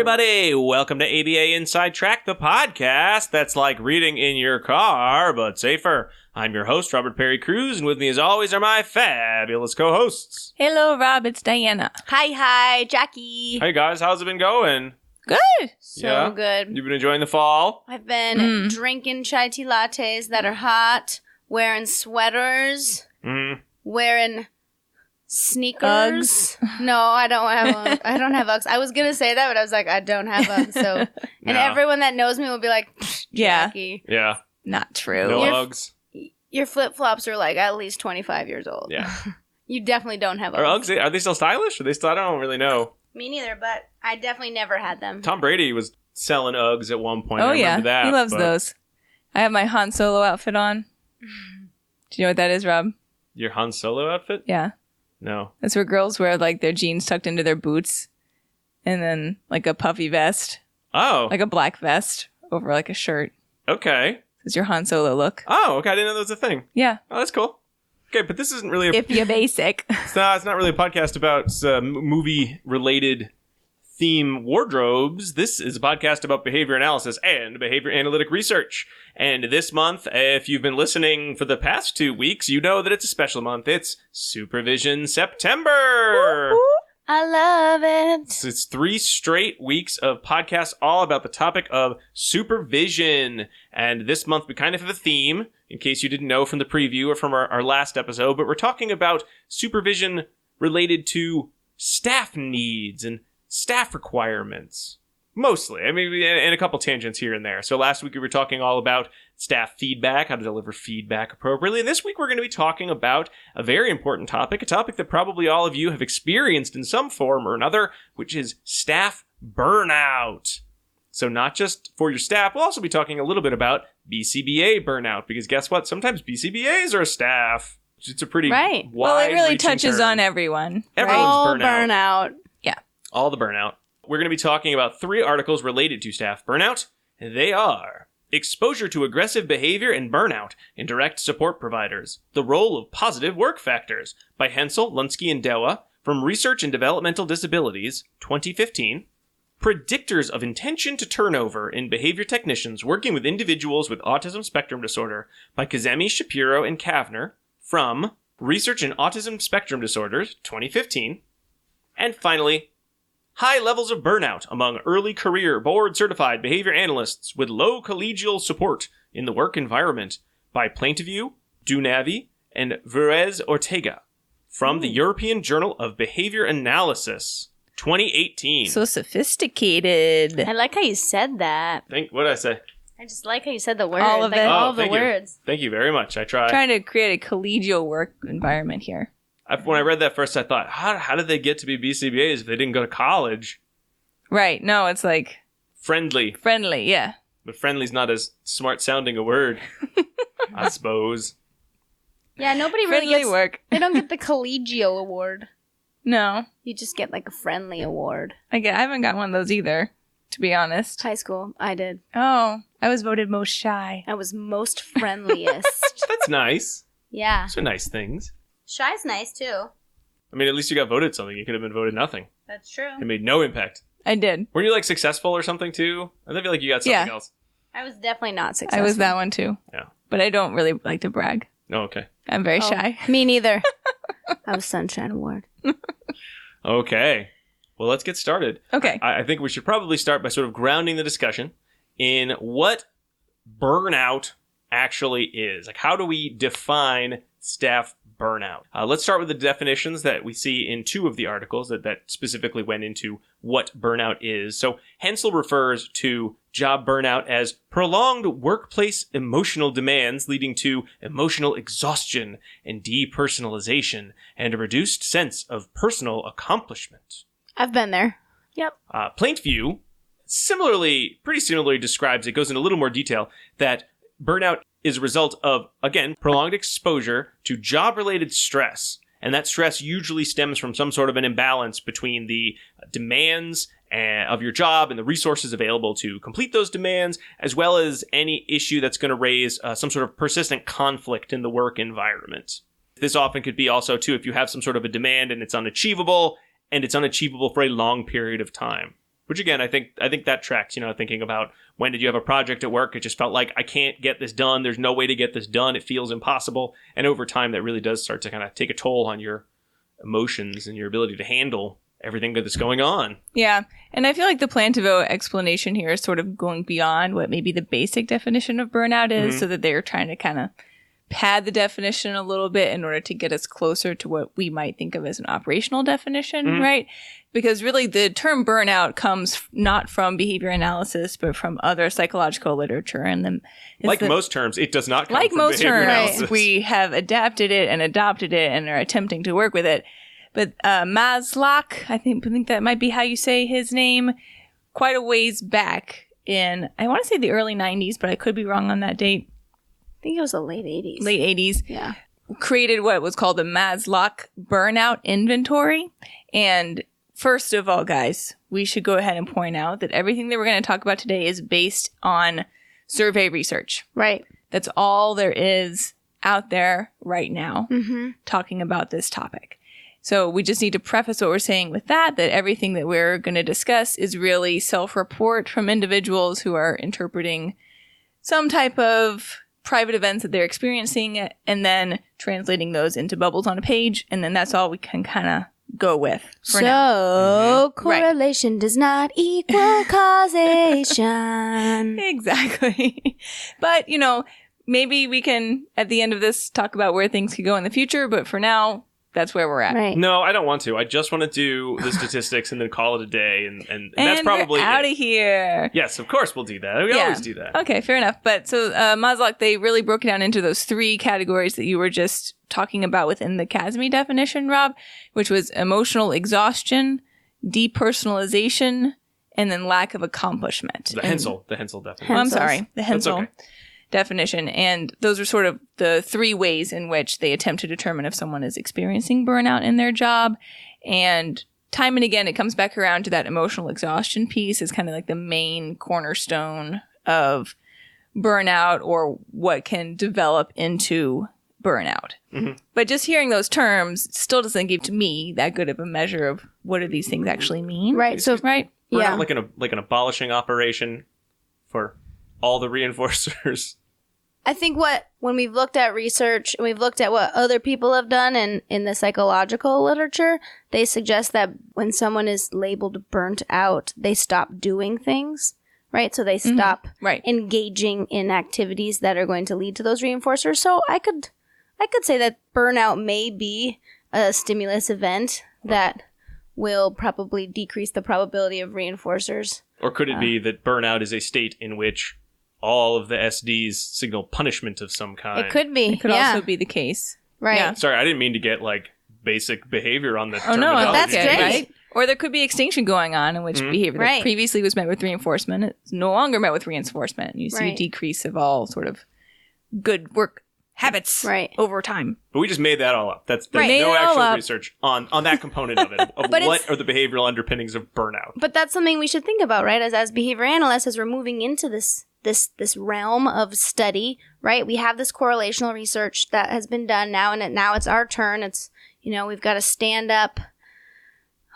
everybody. Welcome to ABA Inside Track, the podcast that's like reading in your car, but safer. I'm your host, Robert Perry Cruz, and with me as always are my fabulous co-hosts. Hello, Rob. It's Diana. Hi, Jackie. Hey guys, how's it been going? Good. So good. You've been enjoying the fall? I've been drinking chai tea lattes that are hot, wearing sweaters, wearing sneakers. Uggs. No, I don't have Uggs. I was gonna say that, but I was like, I don't have Uggs. So, and everyone that knows me will be like, Jackie. Yeah. Not true. No Uggs. Your flip flops are like at least 25 years old. Yeah. You definitely don't have Are Uggs. Uggs, are they still stylish? Are they still, I don't really know. Me neither, but I definitely never had them. Tom Brady was selling Uggs at one point. Oh, I yeah. remember that, He loves but those. I have my Han Solo outfit on. Do you know what that is, Rob? Your Han Solo outfit? Yeah. No. That's where girls wear like their jeans tucked into their boots and then like a puffy vest, Oh, like a black vest over like a shirt. okay. It's your Han Solo look. Oh, okay. I didn't know that was a thing. Yeah. Oh, that's cool. Okay, but this isn't really a If you're basic. It's not really a podcast about movie-related theme wardrobes. This is a podcast about behavior analysis and behavior analytic research. And this month, if you've been listening for the past 2 weeks, you know that it's a special month. It's Supervision September. I love it. It's 3 straight weeks of podcasts all about the topic of supervision. And this month we kind of have a theme, in case you didn't know from the preview or from our last episode, but we're talking about supervision related to staff needs and staff requirements. Mostly. I mean, and a couple tangents here and there. So last week we were talking all about staff feedback, how to deliver feedback appropriately. And this week we're going to be talking about a very important topic, a topic that probably all of you have experienced in some form or another, which is staff burnout. So not just for your staff, we'll also be talking a little bit about BCBA burnout, because guess what? Sometimes BCBAs are staff. It's a pretty wide Well, it really touches term. on everyone. Everyone's All burnout. Yeah. All the burnout. We're going to be talking about 3 articles related to staff burnout. They are Exposure to Aggressive Behavior and Burnout in Direct Support Providers, The Role of Positive Work Factors by Hensel, Lunsky, and Dewa from Research in Developmental Disabilities, 2015. Predictors of Intention to Turnover in Behavior Technicians Working with Individuals with Autism Spectrum Disorder by Kazemi, Shapiro, and Kavner from Research in Autism Spectrum Disorders, 2015. And finally, High Levels of Burnout Among Early Career Board-Certified Behavior Analysts with Low Collegial Support in the Work Environment by Plaintiview, Dunavi, and Verez Ortega from the European Journal of Behavior Analysis, 2018. So sophisticated. I like how you said that. What did I say? I just like how you said the word. All of like it. all the thank you. words. Thank you very much. I try. Trying to create a collegial work environment here. When I read that first, I thought, how did they get to be BCBAs if they didn't go to college? Right. No, it's like Friendly. yeah. But friendly's not as smart sounding a word, I suppose. Yeah, nobody really Friendly gets... work. They don't get the Collegio Award. No. You just get like a friendly award. I haven't got one of those either, to be honest. High school, I did. Oh, I was voted most shy. I was most friendliest. That's nice. Yeah. Those are nice things. Shy's nice too. I mean, at least you got voted something. You could have been voted nothing. That's true. It made no impact. I did. Were you like successful or something too? I feel like you got something Yeah. else. I was definitely not successful. I was that one too. Yeah. But I don't really like to brag. Oh, okay. I'm very shy. Me neither. I was Sunshine Award. Okay. Well, let's get started. Okay. I think we should probably start by sort of grounding the discussion in what burnout actually is. Like, how do we define staff burnout? Let's start with the definitions that we see in 2 of the articles that specifically went into what burnout is. So Hensel refers to job burnout as prolonged workplace emotional demands leading to emotional exhaustion and depersonalization and a reduced sense of personal accomplishment. I've been there. Yep. Plaintiview pretty similarly describes, it goes into a little more detail, that burnout is a result of, again, prolonged exposure to job-related stress. And that stress usually stems from some sort of an imbalance between the demands of your job and the resources available to complete those demands, as well as any issue that's going to raise some sort of persistent conflict in the work environment. This often could be also, too, if you have some sort of a demand and it's unachievable for a long period of time. Which again, I think that tracks, thinking about when did you have a project at work? It just felt like I can't get this done. There's no way to get this done. It feels impossible. And over time, that really does start to kind of take a toll on your emotions and your ability to handle everything that's going on. Yeah. And I feel like the plan to vote explanation here is sort of going beyond what maybe the basic definition of burnout is, so that they're trying to kind of pad the definition a little bit in order to get us closer to what we might think of as an operational definition, right? Because really the term burnout comes not from behavior analysis, but from other psychological literature. And then most terms, it does not come like from most behavior terms, analysis. we have adapted it and adopted it and are attempting to work with it. But Maslow, I think that might be how you say his name, quite a ways back in, I want to say the early 90s, but I could be wrong on that date. I think it was the late 80s. Late 80s. Yeah. Created what was called the Maslow Burnout Inventory. And first of all, guys, we should go ahead and point out that everything that we're going to talk about today is based on survey research. Right. That's all there is out there right now talking about this topic. So we just need to preface what we're saying with that everything that we're going to discuss is really self-report from individuals who are interpreting some type of private events that they're experiencing and then translating those into bubbles on a page. And then that's all we can kind of go with for now. Correlation does not equal causation. Exactly. But, maybe we can, at the end of this, talk about where things could go in the future. But for now, that's where we're at. Right. No, I don't want to. I just want to do the statistics and then call it a day. And that's probably out of here. Yes, of course we'll do that. We always do that. Okay, fair enough. But so Maslow, they really broke it down into those three categories that you were just talking about within the Kazemi definition, Rob, which was emotional exhaustion, depersonalization, and then lack of accomplishment. The Hensel definition. I'm sorry, the Hensel okay. definition. And those are sort of the three ways in which they attempt to determine if someone is experiencing burnout in their job. And time and again, it comes back around to that emotional exhaustion piece is kind of like the main cornerstone of burnout or what can develop into burnout. But just hearing those terms still doesn't give to me that good of a measure of what do these things actually mean. Right. So, right. Burnout like an abolishing operation for all the reinforcers. I think when we've looked at research and we've looked at what other people have done in the psychological literature, they suggest that when someone is labeled burnt out, they stop doing things, right? So they stop engaging in activities that are going to lead to those reinforcers. So I could say that burnout may be a stimulus event that will probably decrease the probability of reinforcers. Or could it be that burnout is a state in which all of the SDs signal punishment of some kind? It could be. It could also be the case. Right. Yeah. Sorry, I didn't mean to get basic behavior on the Oh, no, terminology. that's great. Right? Or there could be extinction going on in which behavior that previously was met with reinforcement is no longer met with reinforcement. You see a decrease of all sort of good work habits over time. But we just made that all up. That's no actual research on that component of it, of what are the behavioral underpinnings of burnout. But that's something we should think about, right? As behavior analysts, as we're moving into this realm of study, right? We have this correlational research that has been done now, and now it's our turn. It's, we've got to stand up.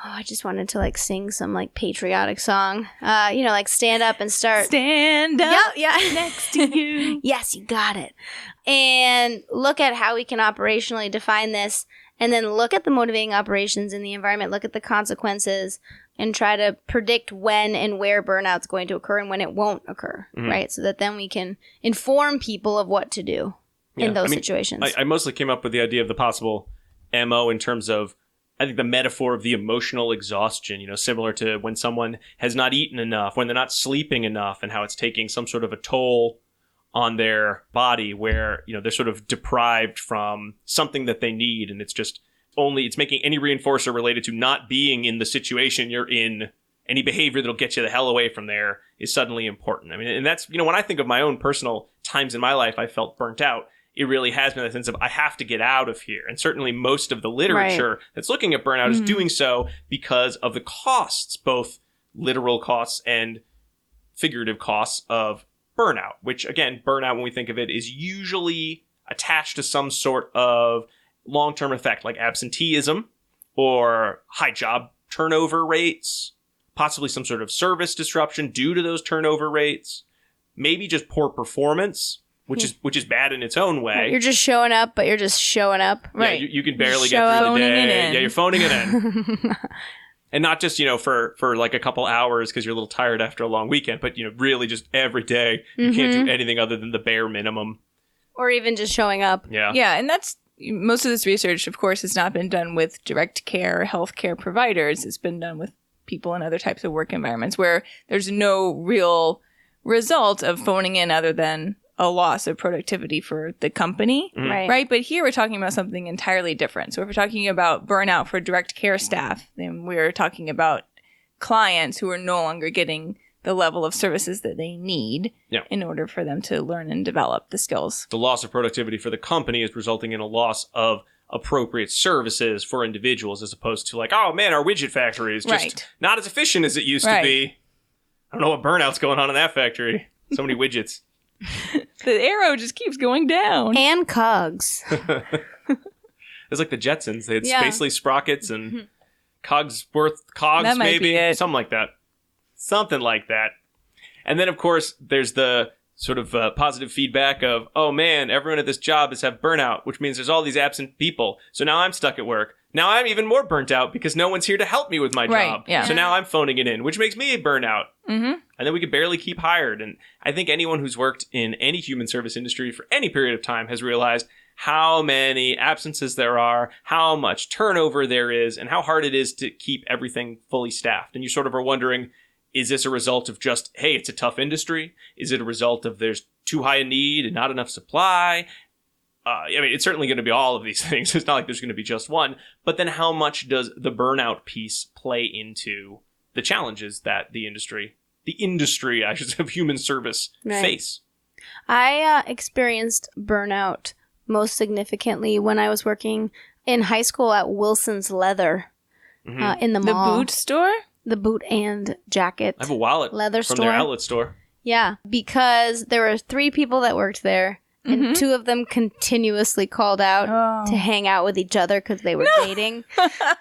Oh, I just wanted to sing some patriotic song. Stand up and start. Stand up next to you. Yes, you got it. And look at how we can operationally define this, and then look at the motivating operations in the environment, look at the consequences, and try to predict when and where burnout's going to occur and when it won't occur, right? So that then we can inform people of what to do in those situations. I mostly came up with the idea of the possible MO in terms of, I think, the metaphor of the emotional exhaustion, similar to when someone has not eaten enough, when they're not sleeping enough, and how it's taking some sort of a toll on their body where, they're sort of deprived from something that they need, and it's making any reinforcer related to not being in the situation you're in, any behavior that'll get you the hell away from there is suddenly important. I mean, and that's, when I think of my own personal times in my life I felt burnt out, it really has been that sense of I have to get out of here. And certainly most of the literature that's looking at burnout is doing so because of the costs, both literal costs and figurative costs of burnout, which again, burnout, when we think of it, is usually attached to some sort of long-term effect like absenteeism or high job turnover rates, possibly some sort of service disruption due to those turnover rates, maybe just poor performance, which is bad in its own way. You're just showing up, but you're just showing up. Right. Yeah, you can barely get through the day. Yeah, you're phoning it in. And not just, for like a couple hours because you're a little tired after a long weekend, but, really just every day. You can't do anything other than the bare minimum. Or even just showing up. Yeah. Yeah, and that's most of this research, of course, has not been done with direct care healthcare providers. It's been done with people in other types of work environments where there's no real result of phoning in other than a loss of productivity for the company, right? But here we're talking about something entirely different. So if we're talking about burnout for direct care staff, then we're talking about clients who are no longer getting the level of services that they need in order for them to learn and develop the skills. The loss of productivity for the company is resulting in a loss of appropriate services for individuals as opposed to like, oh man, our widget factory is just not as efficient as it used to be. I don't know what burnout's going on in that factory. So many widgets. The arrow just keeps going down. And cogs. It's like the Jetsons. They had Spacely Sprockets and Cogsworth Cogs, that might maybe. Be it. Something like that. Something like that. And then, of course, there's the sort of positive feedback of, oh man, everyone at this job has had burnout, which means there's all these absent people. So now I'm stuck at work. Now I'm even more burnt out because no one's here to help me with my job. Yeah. So now I'm phoning it in, which makes me burn out. And then we can barely keep hired. And I think anyone who's worked in any human service industry for any period of time has realized how many absences there are, how much turnover there is, and how hard it is to keep everything fully staffed. And you sort of are wondering, is this a result of just, hey, it's a tough industry? Is it a result of there's too high a need and not enough supply? It's certainly going to be all of these things. It's not like there's going to be just one. But then how much does the burnout piece play into the challenges that the industry, I should say, of human service face? I experienced burnout most significantly when I was working in high school at Wilson's Leather in the mall. The boot store? The boot and jacket. I have a wallet leather from store. Their outlet store. Yeah, because there were 3 people that worked there, and 2 of them continuously called out to hang out with each other because they were dating.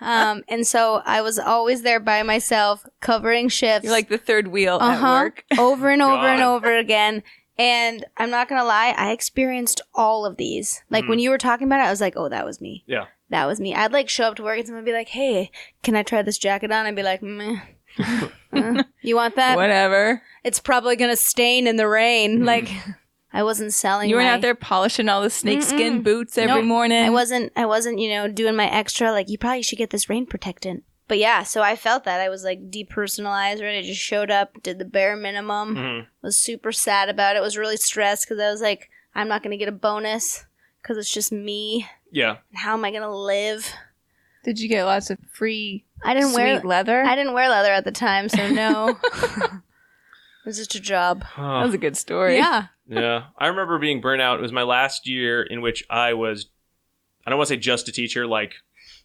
And so I was always there by myself, covering shifts. You're like the third wheel at work. Over and over and over again. And I'm not going to lie, I experienced all of these. Like when you were talking about it, I was like, oh, that was me. Yeah. That was me. I'd like show up to work and someone would be like, hey, can I try this jacket on? I'd be like, meh. You want that? Whatever. It's probably going to stain in the rain. Like, I wasn't selling. You weren't out there polishing all the snakeskin boots every morning. I wasn't, doing my extra, like, you probably should get this rain protectant. But yeah, so I felt that. I was like depersonalized, right? I just showed up, did the bare minimum, was super sad about it, was really stressed because I was like, I'm not going to get a bonus because it's just me. Yeah. How am I going to live? Did you get lots of free sweet leather? I didn't wear leather at the time, so no. It was just a job. That was a good story. Yeah. Yeah. I remember being burnt out. It was my last year in which I was, I don't want to say just a teacher,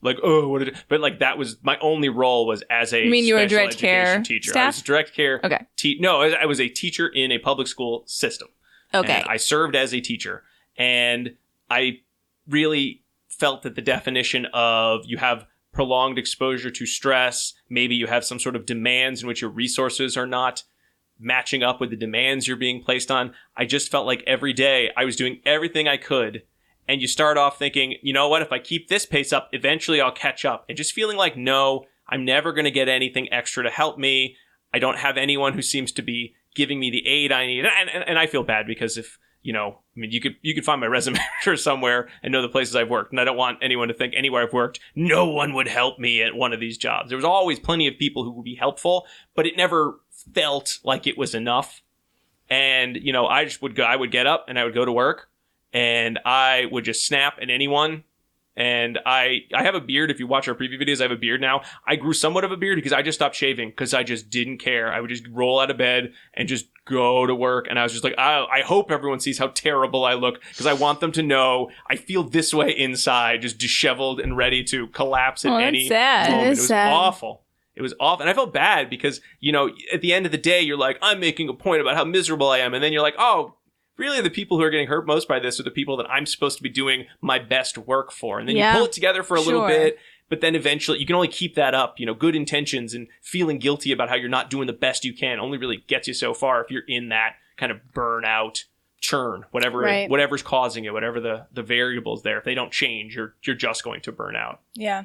but that was my only role was as a you were a special direct care education teacher. staff? I was direct care. Okay. I was a teacher in a public school system. Okay. And I served as a teacher, and I really felt that the definition of you have prolonged exposure to stress, maybe you have some sort of demands in which your resources are not matching up with the demands you're being placed on. I just felt like every day I was doing everything I could. And you start off thinking, you know what, if I keep this pace up, eventually I'll catch up. And just feeling like, no, I'm never going to get anything extra to help me. I don't have anyone who seems to be giving me the aid I need. And I feel bad because if, you could find my resume somewhere and know the places I've worked. And I don't want anyone to think anywhere I've worked, no one would help me at one of these jobs. There was always plenty of people who would be helpful, but it never felt like it was enough. And, I would get up and I would go to work. And I would just snap at anyone. And I have a beard. If you watch our preview videos, I have a beard now. I grew somewhat of a beard because I just stopped shaving because I just didn't care. I would just roll out of bed and just go to work. And I was just like, I hope everyone sees how terrible I look because I want them to know I feel this way inside, just disheveled and ready to collapse at any sad. moment. It is sad. Awful. It was awful. And I felt bad because, at the end of the day, you're like, I'm making a point about how miserable I am. And then you're like, oh, really, the people who are getting hurt most by this are the people that I'm supposed to be doing my best work for. And then you pull it together for a little bit, But then eventually you can only keep that up. Good intentions and feeling guilty about how you're not doing the best you can only really gets you so far if you're in that kind of burnout churn, whatever's causing it, whatever the variables there. If they don't change, you're just going to burn out. Yeah.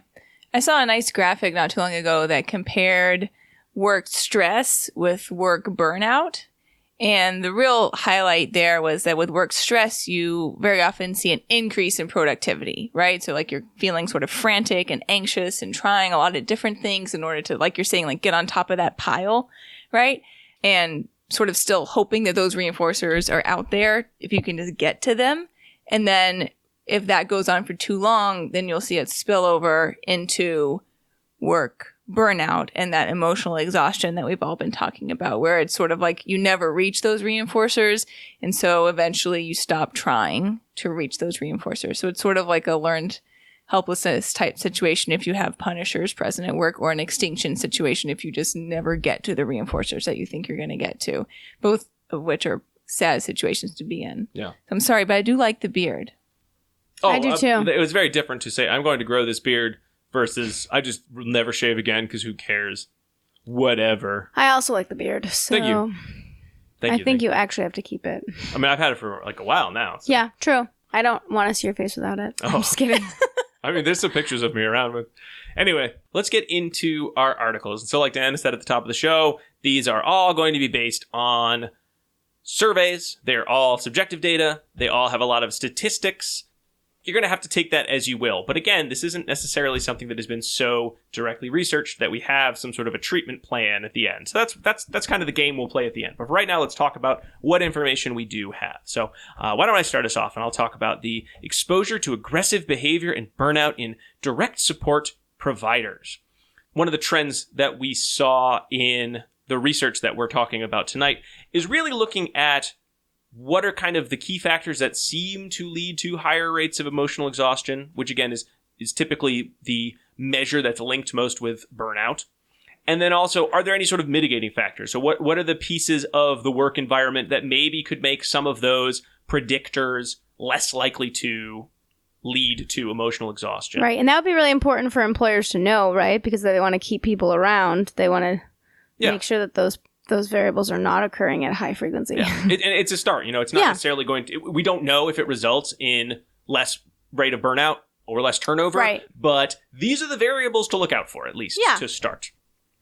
I saw a nice graphic not too long ago that compared work stress with work burnout. And the real highlight there was that with work stress, you very often see an increase in productivity, right? So like you're feeling sort of frantic and anxious and trying a lot of different things in order to, like you're saying, like get on top of that pile, right? And sort of still hoping that those reinforcers are out there if you can just get to them. And then if that goes on for too long, then you'll see it spill over into work burnout and that emotional exhaustion that we've all been talking about, where it's sort of like you never reach those reinforcers. And so eventually you stop trying to reach those reinforcers. So it's sort of like a learned helplessness type situation if you have punishers present at work, or an extinction situation if you just never get to the reinforcers that you think you're going to get to, both of which are sad situations to be in. Yeah. I'm sorry, but I do like the beard. Oh, I do too. It was very different to say, I'm going to grow this beard versus I just will never shave again because who cares? Whatever. I also like the beard. So Thank you. I think you actually have to keep it. I mean, I've had it for like a while now. So. Yeah, true. I don't want to see your face without it. I'm just kidding. I mean, there's some pictures of me around with. Anyway, let's get into our articles. And so like Diana said at the top of the show, these are all going to be based on surveys. They're all subjective data. They all have a lot of statistics. You're going to have to take that as you will. But again, this isn't necessarily something that has been so directly researched that we have some sort of a treatment plan at the end. So that's kind of the game we'll play at the end. But right now, let's talk about what information we do have. So why don't I start us off, and I'll talk about the exposure to aggressive behavior and burnout in direct support providers. One of the trends that we saw in the research that we're talking about tonight is really looking at what are kind of the key factors that seem to lead to higher rates of emotional exhaustion, which again is typically the measure that's linked most with burnout. And then also, are there any sort of mitigating factors? So what are the pieces of the work environment that maybe could make some of those predictors less likely to lead to emotional exhaustion? Right. And that would be really important for employers to know, right? Because they want to keep people around. They want to make sure that those variables are not occurring at high frequency. Yeah. And it's a start. It's not necessarily going to... We don't know if it results in less rate of burnout or less turnover. Right. But these are the variables to look out for, at least, to start.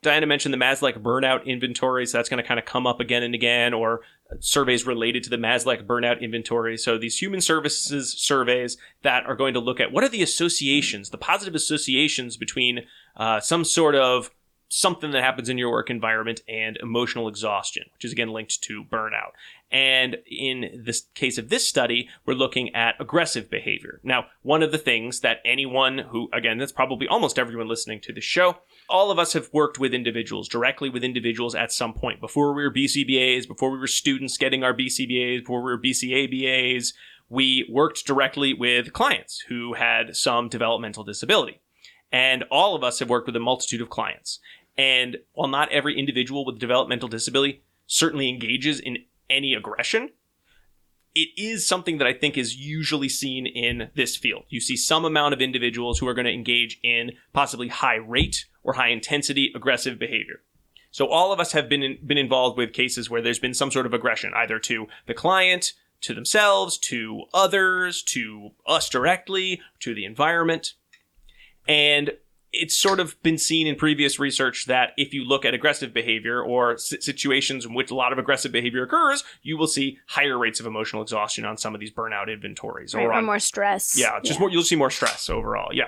Diana mentioned the Maslach burnout inventory, so that's going to kind of come up again and again, or surveys related to the Maslach burnout inventory. So these human services surveys that are going to look at what are the associations, the positive associations between some sort of something that happens in your work environment and emotional exhaustion, which is again linked to burnout. And in this case of this study, we're looking at aggressive behavior. Now, one of the things that anyone who, again, that's probably almost everyone listening to the show, all of us have worked with individuals, directly with individuals at some point. Before we were BCBAs, before we were students getting our BCBAs, before we were BCABAs, we worked directly with clients who had some developmental disability. And all of us have worked with a multitude of clients. And while not every individual with developmental disability certainly engages in any aggression, it is something that I think is usually seen in this field. You see some amount of individuals who are going to engage in possibly high rate or high intensity aggressive behavior. So all of us have been involved with cases where there's been some sort of aggression, either to the client, to themselves, to others, to us directly, to the environment. And it's sort of been seen in previous research that if you look at aggressive behavior or situations in which a lot of aggressive behavior occurs, you will see higher rates of emotional exhaustion on some of these burnout inventories. Right, or more stress. Yeah, you'll see more stress overall, yeah.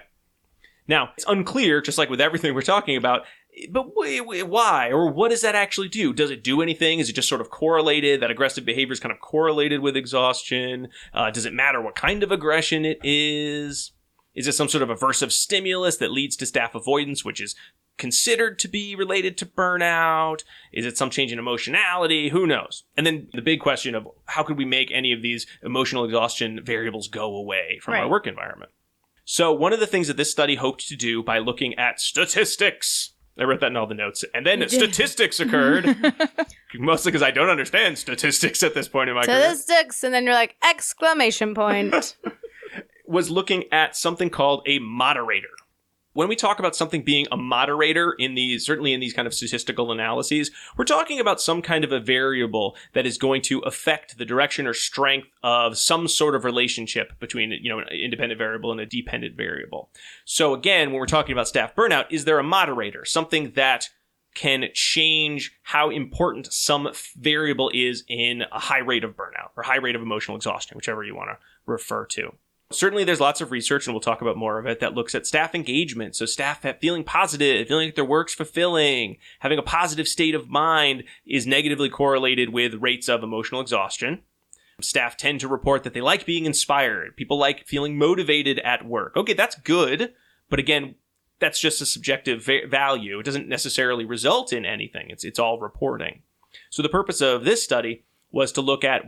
Now, it's unclear, just like with everything we're talking about, but why? Or what does that actually do? Does it do anything? Is it just sort of correlated? That aggressive behavior is kind of correlated with exhaustion? Does it matter what kind of aggression it is? Is it some sort of aversive stimulus that leads to staff avoidance, which is considered to be related to burnout? Is it some change in emotionality? Who knows? And then the big question of how could we make any of these emotional exhaustion variables go away from our work environment? So one of the things that this study hoped to do by looking at statistics, I wrote that in all the notes, and then statistics occurred, mostly because I don't understand statistics at this point in my career. Statistics, and then you're like, exclamation point. Was looking at something called a moderator. when we talk about something being a moderator certainly in these kind of statistical analyses, we're talking about some kind of a variable that is going to affect the direction or strength of some sort of relationship between, an independent variable and a dependent variable. So again, when we're talking about staff burnout, is there a moderator, something that can change how important some variable is in a high rate of burnout or high rate of emotional exhaustion, whichever you want to refer to? Certainly, there's lots of research, and we'll talk about more of it, that looks at staff engagement. So staff feeling positive, feeling like their work's fulfilling, having a positive state of mind is negatively correlated with rates of emotional exhaustion. Staff tend to report that they like being inspired. People like feeling motivated at work. Okay, that's good. But again, that's just a subjective value. It doesn't necessarily result in anything. It's all reporting. So the purpose of this study was to look at,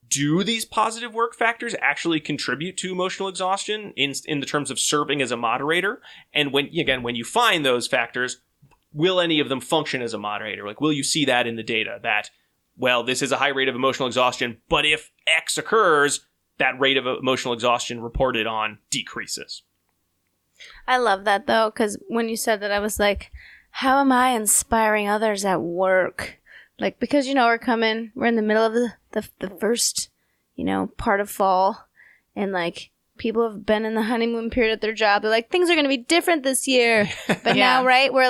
do these positive work factors actually contribute to emotional exhaustion in the terms of serving as a moderator? And when you find those factors, will any of them function as a moderator? Like, will you see that in the data that, this is a high rate of emotional exhaustion, but if X occurs, that rate of emotional exhaustion reported on decreases? I love that, though, because when you said that, I was like, how am I inspiring others at work? Like, because, we're in the middle of the first, part of fall, and, like, people have been in the honeymoon period at their job. They're like, things are going to be different this year. But now, right, we're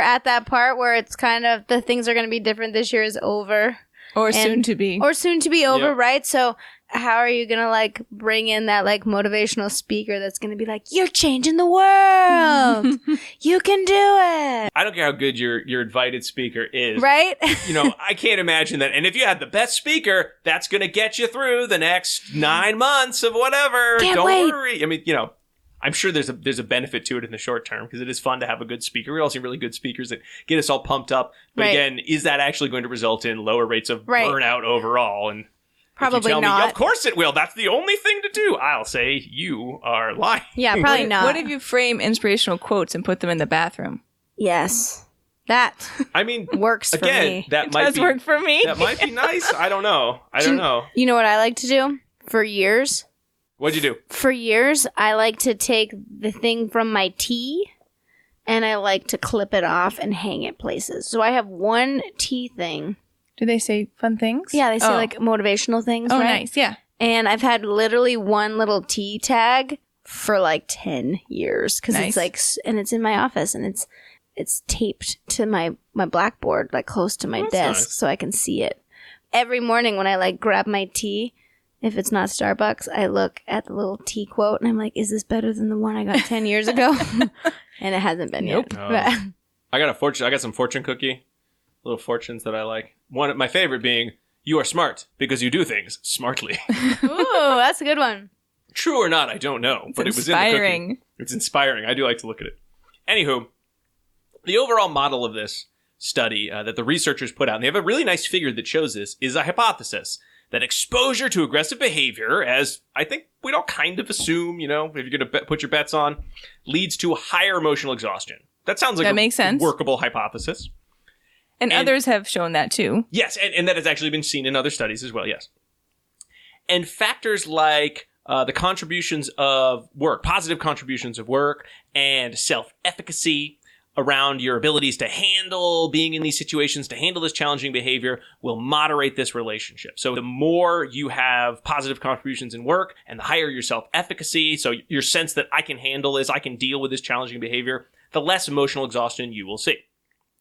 at that part where it's kind of the things are going to be different this year is over. Or soon to be. Or soon to be over, Yep. right? So how are you going to, bring in that, motivational speaker that's going to be like, you're changing the world. You can do it. I don't care how good your invited speaker is. Right? I can't imagine that. And if you had the best speaker, that's going to get you through the next 9 months of whatever. Can't wait. Worry. I mean, I'm sure there's a benefit to it in the short term because it is fun to have a good speaker. We all see really good speakers that get us all pumped up. But Right. again, is that actually going to result in lower rates of Right. burnout overall? And Probably if you tell not. me, of course it will. That's the only thing to do. I'll say you are lying. Yeah, probably not. What if you frame inspirational quotes and put them in the bathroom? Yes. That I mean, works for again, me. that It might does be work for me. that might be nice. I don't know. You know what I like to do? For years, What'd you do? I like to take the thing from my tea and I like to clip it off and hang it places. So I have one tea thing. Do they say fun things? Yeah, they say motivational things, Oh, right? nice. Yeah. And I've had literally one little tea tag for 10 years because Nice. and it's in my office and it's taped to my blackboard, close to my That's desk nice. so I can see it. Every morning when I grab my tea, if it's not Starbucks, I look at the little tea quote and I'm like, is this better than the one I got 10 years ago? And it hasn't been yet. No. But- I got some fortune cookie, little fortunes that I like. One of my favorite being, you are smart because you do things smartly. Ooh, that's a good one. True or not, I don't know, but it was in the inspiring. cookie. It's inspiring. I do like to look at it. Anywho, the overall model of this study that the researchers put out, and they have a really nice figure that shows this, is a hypothesis that exposure to aggressive behavior, as I think we'd all kind of assume, if you're going to put your bets on, leads to higher emotional exhaustion. That sounds like That makes sense. Workable hypothesis. And others have shown that too. Yes, and that has actually been seen in other studies as well, yes. And factors like the contributions of work, positive contributions of work, and self-efficacy around your abilities to handle being in these situations, to handle this challenging behavior, will moderate this relationship. So the more you have positive contributions in work and the higher your self-efficacy, so your sense that I can handle this, I can deal with this challenging behavior, the less emotional exhaustion you will see.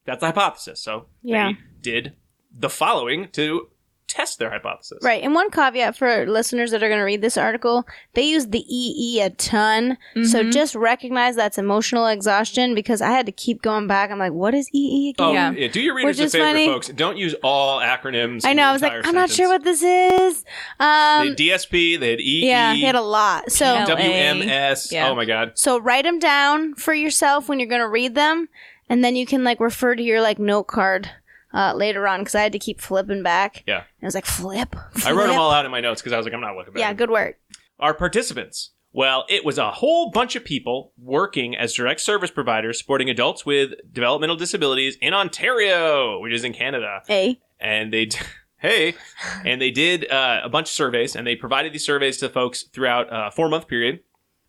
That's the hypothesis. So Yeah. they did the following to test their hypothesis. Right. And one caveat for listeners that are going to read this article, they use the EE a ton. So just recognize that's emotional exhaustion because I had to keep going back. I'm like, what is EE again? Oh, Yeah. yeah. Do your readers Which a is favor, funny. folks. Don't use all acronyms. I know. I was like, I'm not sure what this is. They had DSP, they had EE, Yeah, he had a lot. So, L- WMS. Yeah. Oh my God. so write them down for yourself when you're going to read them. And then you can refer to your note card later on because I had to keep flipping back. Yeah. And I was like, flip. I wrote them all out in my notes because I was like, I'm not looking back. Yeah, good work. Our participants. Well, it was a whole bunch of people working as direct service providers supporting adults with developmental disabilities in Ontario, which is in Canada. A. And they did a bunch of surveys, and they provided these surveys to folks throughout a 4-month period.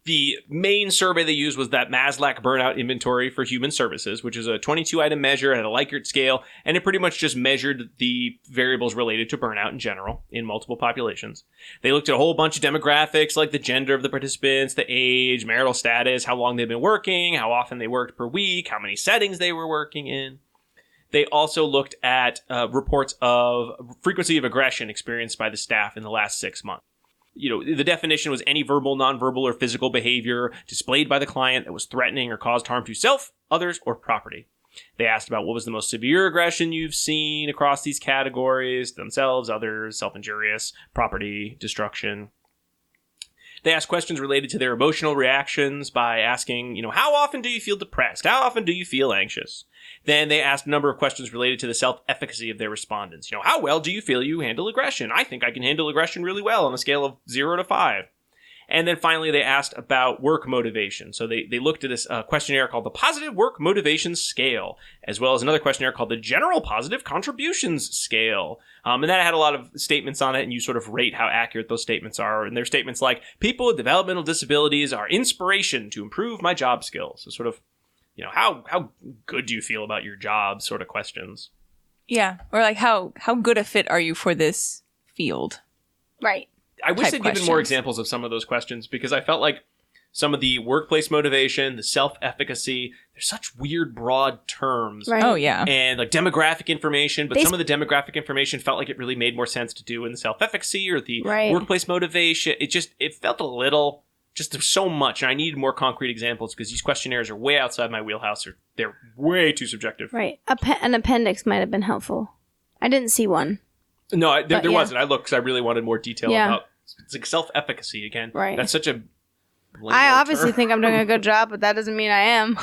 The main survey they used was that Maslach Burnout Inventory for Human Services, which is a 22-item measure at a Likert scale, and it pretty much just measured the variables related to burnout in general in multiple populations. They looked at a whole bunch of demographics like the gender of the participants, the age, marital status, how long they've been working, how often they worked per week, how many settings they were working in. They also looked at reports of frequency of aggression experienced by the staff in the last 6 months. The definition was any verbal, nonverbal, or physical behavior displayed by the client that was threatening or caused harm to self, others, or property. They asked about what was the most severe aggression you've seen across these categories: themselves, others, self-injurious, property, destruction. They asked questions related to their emotional reactions by asking, how often do you feel depressed? How often do you feel anxious? Then they asked a number of questions related to the self-efficacy of their respondents. How well do you feel you handle aggression? I think I can handle aggression really well on a scale of 0 to 5. And then finally, they asked about work motivation. So they looked at this questionnaire called the Positive Work Motivation Scale, as well as another questionnaire called the General Positive Contributions Scale. And that had a lot of statements on it, and you sort of rate how accurate those statements are. And they're statements like, people with developmental disabilities are inspiration to improve my job skills. So sort of, how good do you feel about your job sort of questions. Yeah. Or like, how good a fit are you for this field? Right. I wish they'd given more examples of some of those questions, because I felt like some of the workplace motivation, the self-efficacy, they're such weird, broad terms. Right. Oh, yeah. And like demographic information, but some of the demographic information felt like it really made more sense to do in the self-efficacy or the workplace motivation. It felt a little, there's so much, and I needed more concrete examples because these questionnaires are way outside my wheelhouse, or they're way too subjective. Right. An appendix might have been helpful. I didn't see one. No, there wasn't. I looked because I really wanted more detail about. It's like self-efficacy again. Right. That's such a... I obviously think I'm doing a good job, but that doesn't mean I am.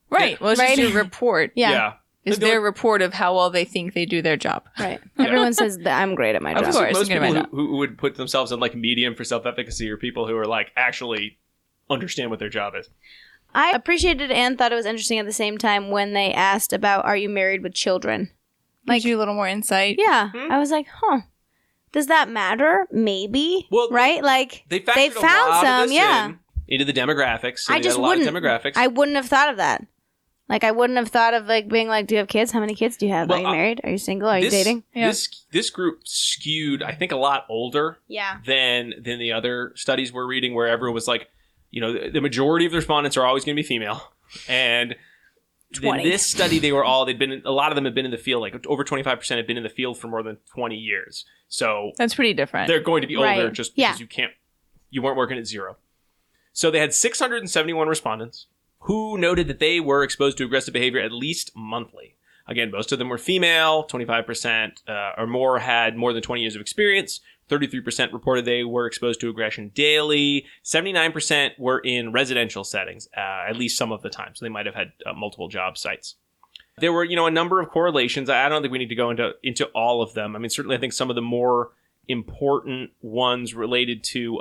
Right. Well, it's just your report. Yeah. It's their report of how well they think they do their job. Right. Everyone says that I'm great at my job. Of course. Most people who would put themselves in like medium for self-efficacy are people who are like actually understand what their job is. I appreciated and thought it was interesting at the same time when they asked about, are you married with children? Gives you a little more insight. Yeah. I was like, does that matter? Maybe. Well, right? Like they found some, into the demographics. So I just wouldn't. Demographics. I wouldn't have thought of that. Like I wouldn't have thought of like being like, do you have kids? How many kids do you have? Are you married? Are you single? Are you dating? Yeah. This group skewed, I think, a lot older. Yeah. Than the other studies we're reading, where everyone was like, the majority of the respondents are always going to be female, and. 20. In this study, a lot of them have been in the field, like over 25% have been in the field for more than 20 years. So that's pretty different. They're going to be older just because you weren't working at 0. So they had 671 respondents who noted that they were exposed to aggressive behavior at least monthly. Again, most of them were female, 25% or more had more than 20 years of experience. 33% reported they were exposed to aggression daily. 79% were in residential settings, at least some of the time. So they might have had multiple job sites. There were, a number of correlations. I don't think we need to go into all of them. I mean, certainly I think some of the more important ones related to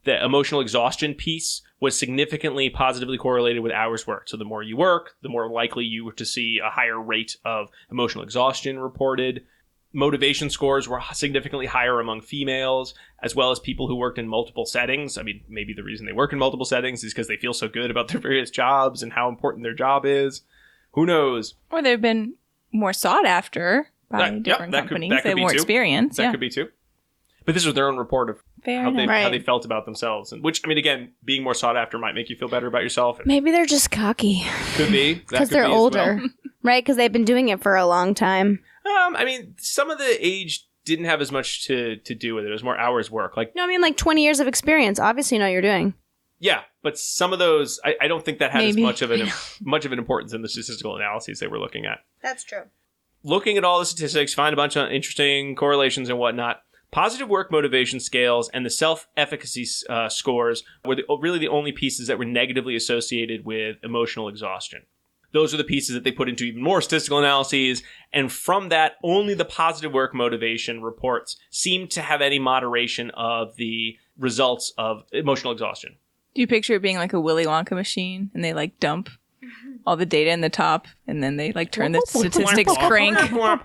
the emotional exhaustion piece was significantly positively correlated with hours worked. So the more you work, the more likely you were to see a higher rate of emotional exhaustion reported. Motivation scores were significantly higher among females, as well as people who worked in multiple settings. I mean, maybe the reason they work in multiple settings is because they feel so good about their various jobs and how important their job is. Who knows? Or they've been more sought after by different companies. They have more experience. That could be too. But this was their own report of how they felt about themselves. And which, I mean, again, being more sought after might make you feel better about yourself. Maybe they're just cocky. Could be. Because they're older. Right? Because they've been doing it for a long time. I mean, some of the age didn't have as much to do with it. It was more hours work. Like 20 years of experience. Obviously, you know what you're doing. Yeah, but some of those, I don't think that had as much of an importance in the statistical analyses they were looking at. That's true. Looking at all the statistics, find a bunch of interesting correlations and whatnot. Positive work motivation scales and the self-efficacy scores were really the only pieces that were negatively associated with emotional exhaustion. Those are the pieces that they put into even more statistical analyses, and from that, only the positive work motivation reports seemed to have any moderation of the results of emotional exhaustion. Do you picture it being like a Willy Wonka machine, and they like dump all the data in the top, and then they like turn the statistics crank.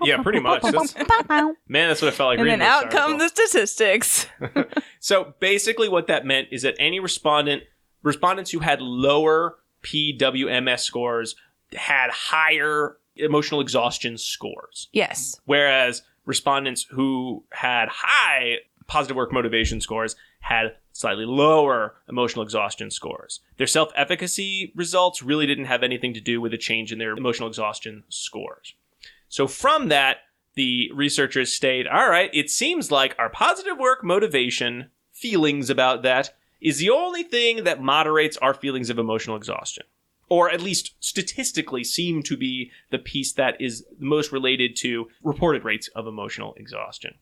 Yeah, pretty much. Man, that's what it felt like And reading then this out come article. the statistics. So basically what that meant is that any respondents who had lower PWMS scores had higher emotional exhaustion scores. Yes. Whereas respondents who had high positive work motivation scores had slightly lower emotional exhaustion scores. Their self-efficacy results really didn't have anything to do with a change in their emotional exhaustion scores. So from that, the researchers state, all right, it seems like our positive work motivation feelings about that is the only thing that moderates our feelings of emotional exhaustion. Or at least statistically seem to be the piece that is most related to reported rates of emotional exhaustion.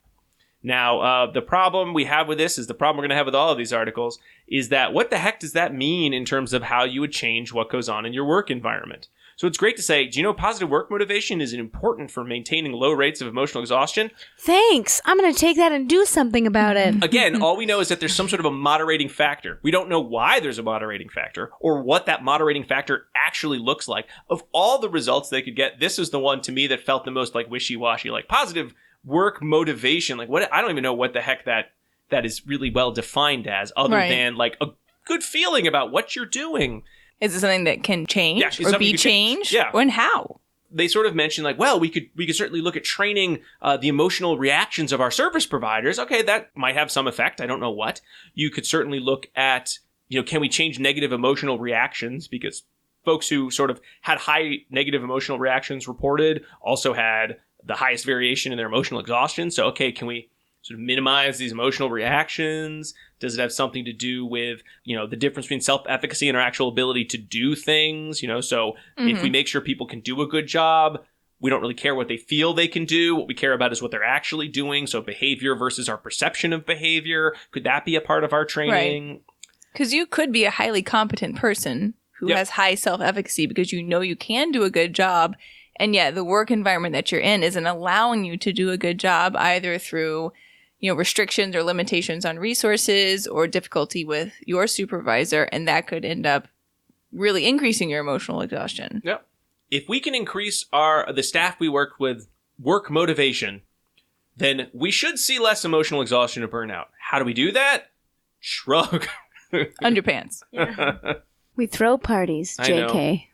Now, the problem we have with this is the problem we're going to have with all of these articles is that what the heck does that mean in terms of how you would change what goes on in your work environment? So it's great to say, do you know positive work motivation is important for maintaining low rates of emotional exhaustion? Thanks. I'm going to take that and do something about it. Again, all we know is that there's some sort of a moderating factor. We don't know why there's a moderating factor or what that moderating factor actually looks like. Of all the results they could get, this is the one to me that felt the most like wishy-washy, like positive work motivation. Like what? I don't even know what the heck that is really well defined as, other than like a good feeling about what you're doing. Is it something that can change Yeah, or be changed? Yeah. And how? They sort of mentioned like, well, we could certainly look at training the emotional reactions of our service providers. Okay, that might have some effect. I don't know what. You could certainly look at, can we change negative emotional reactions? Because folks who sort of had high negative emotional reactions reported also had the highest variation in their emotional exhaustion. So, okay, can we sort of minimize these emotional reactions? Does it have something to do with, the difference between self-efficacy and our actual ability to do things? So if we make sure people can do a good job, we don't really care what they feel they can do. What we care about is what they're actually doing. So behavior versus our perception of behavior. Could that be a part of our training? Because you could be a highly competent person who has high self-efficacy because you can do a good job. And yet the work environment that you're in isn't allowing you to do a good job either through restrictions or limitations on resources or difficulty with your supervisor, and that could end up really increasing your emotional exhaustion. Yep. If we can increase the staff we work with work motivation, then we should see less emotional exhaustion and burnout. How do we do that? Shrug. Underpants. Yeah. We throw parties, I know. JK.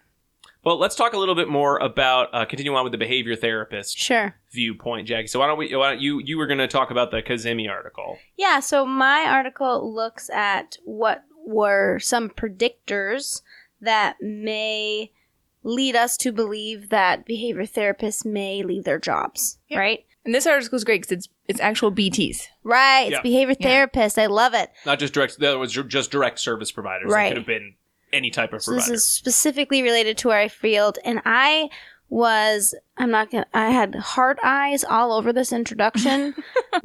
Well, let's talk a little bit more about continue on with the behavior therapist viewpoint, Jackie. So why don't you were going to talk about the Kazemi article? Yeah, so my article looks at what were some predictors that may lead us to believe that behavior therapists may leave their jobs, right? And this article is great because it's actual BTs. Right, it's behavior therapists. I love it. Not just direct, that was just direct service providers. Right. It could have been any type of provider. This is specifically related to our field, and I had heart eyes all over this introduction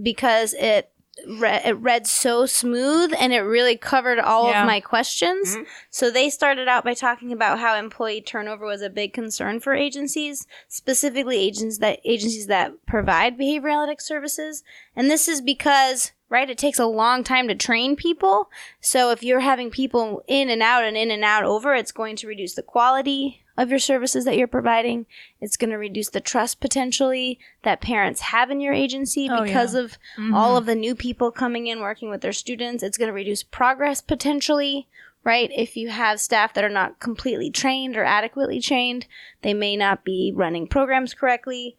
because it read so smooth and it really covered all of my questions. Mm-hmm. So they started out by talking about how employee turnover was a big concern for agencies, specifically agencies that provide behavioral analytics services. And this is because, right, it takes a long time to train people. So if you're having people in and out over, it's going to reduce the quality of your services that you're providing. It's going to reduce the trust potentially that parents have in your agency because of all of the new people coming in working with their students. It's going to reduce progress potentially, right? If you have staff that are not completely trained or adequately trained, they may not be running programs correctly.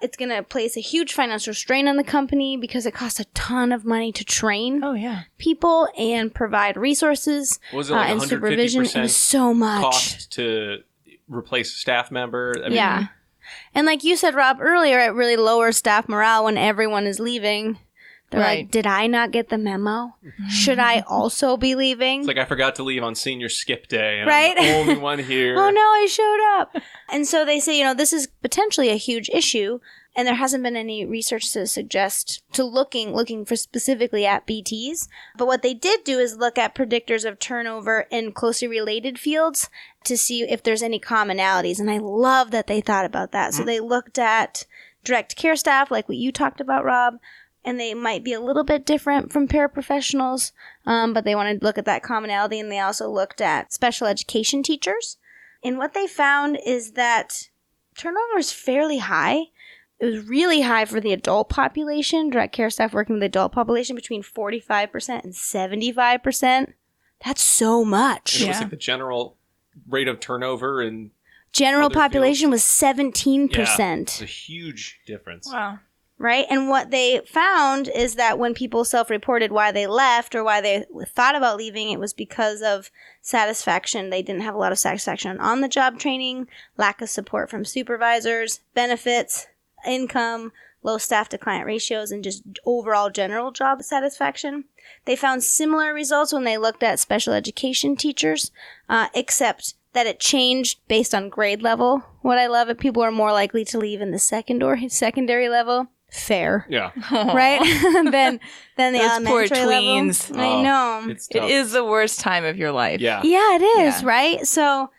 It's going to place a huge financial strain on the company because it costs a ton of money to train people and provide resources and supervision, and so much cost to replace a staff member. And like you said, Rob, earlier, it really lowers staff morale when everyone is leaving. They're like, did I not get the memo? Should I also be leaving? It's like I forgot to leave on senior skip day, and right? I'm the only one here. Oh no, I showed up. And so they say, this is potentially a huge issue, and there hasn't been any research to suggest to looking for specifically at BTs. But what they did do is look at predictors of turnover in closely related fields to see if there's any commonalities. And I love that they thought about that. So they looked at direct care staff, like what you talked about, Rob, and they might be a little bit different from paraprofessionals, but they wanted to look at that commonality. And they also looked at special education teachers And what they found is that turnover is fairly high. It was really high for the adult population, direct care staff working with the adult population, between 45% and 75%. That's so much. And it was like the general rate of turnover in general other population fields. was 17%. Yeah, it's a huge difference. Wow. Right? And what they found is that when people self-reported why they left or why they thought about leaving, it was because of satisfaction. They didn't have a lot of satisfaction on on-the-job training, lack of support from supervisors, benefits, income, low staff-to-client ratios, and just overall general job satisfaction. They found similar results when they looked at special education teachers, except that it changed based on grade level. What I love is people are more likely to leave in the secondary level. Fair. Yeah. Right? than the Those elementary poor tweens. level. I know. It's It tough. is the worst time of your life. Yeah. Yeah, it is, Yeah. right? So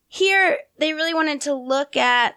here they really wanted to look at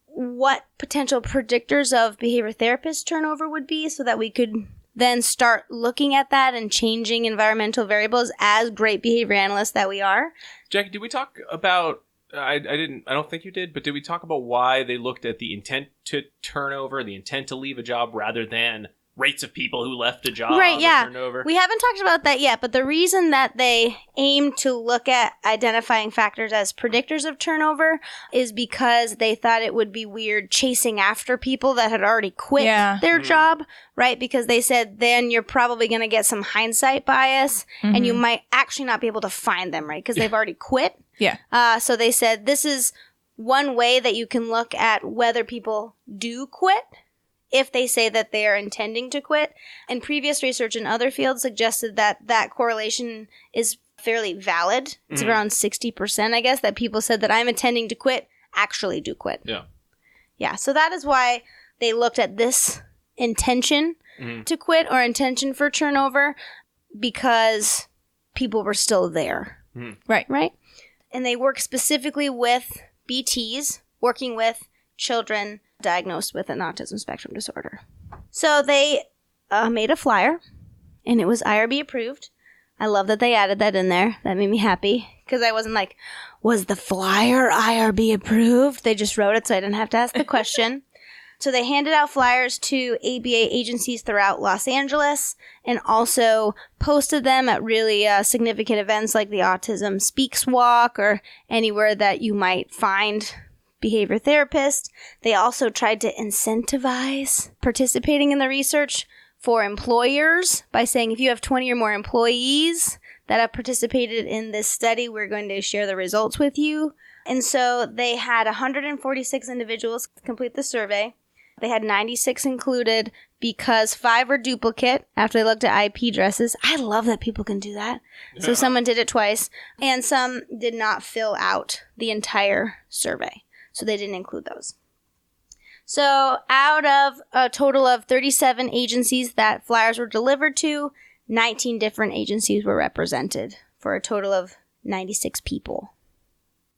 what potential predictors of behavior therapist turnover would be so that we could then start looking at that and changing environmental variables as great behavior analysts that we are. Jackie, did we talk about I don't think you did, but did we talk about why they looked at the intent to turnover, the intent to leave a job, rather than rates of people who left a job Right, or yeah. turned over? We haven't talked about that yet, but the reason that they aim to look at identifying factors as predictors of turnover is because they thought it would be weird chasing after people that had already quit their job, right? Because they said then you're probably going to get some hindsight bias and you might actually not be able to find them, right? Because they've already quit. Yeah. So they said this is one way that you can look at whether people do quit if they say that they are intending to quit. And previous research in other fields suggested that that correlation is fairly valid. It's around 60%, I guess, that people said that I'm intending to quit actually do quit. Yeah. Yeah, so that is why they looked at this intention to quit or intention for turnover, because people were still there. Right. Right? And they work specifically with BTs, working with children diagnosed with an autism spectrum disorder. So they made a flyer, and it was IRB approved. I love that they added that in there. That made me happy, because I wasn't like, was the flyer IRB approved? They just wrote it, so I didn't have to ask the question. So they handed out flyers to ABA agencies throughout Los Angeles and also posted them at really significant events like the Autism Speaks Walk or anywhere that you might find behavior therapists. They also tried to incentivize participating in the research for employers by saying if you have 20 or more employees that have participated in this study, we're going to share the results with you. And so they had 146 individuals complete the survey. They had 96 included because 5 were duplicate after they looked at IP addresses. I love that people can do that. So someone did it twice. And some did not fill out the entire survey. So they didn't include those. So out of a total of 37 agencies that flyers were delivered to, 19 different agencies were represented for a total of 96 people.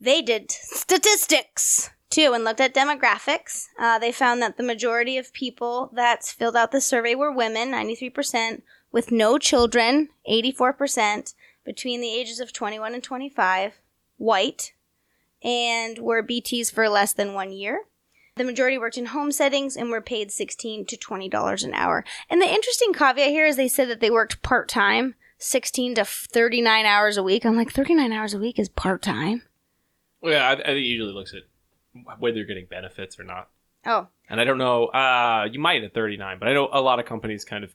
They did statistics too and looked at demographics. They found that the majority of people that filled out the survey were women, 93%, with no children, 84%, between the ages of 21 and 25, white, and were BTs for less than 1 year. The majority worked in home settings and were paid $16 to $20 an hour. And the interesting caveat here is they said that they worked part-time, 16 to 39 hours a week. I'm like, 39 hours a week is part-time? Well, yeah, I think it usually looks at whether you're getting benefits or not. Oh. And I don't know, you might at 39, but I know a lot of companies kind of,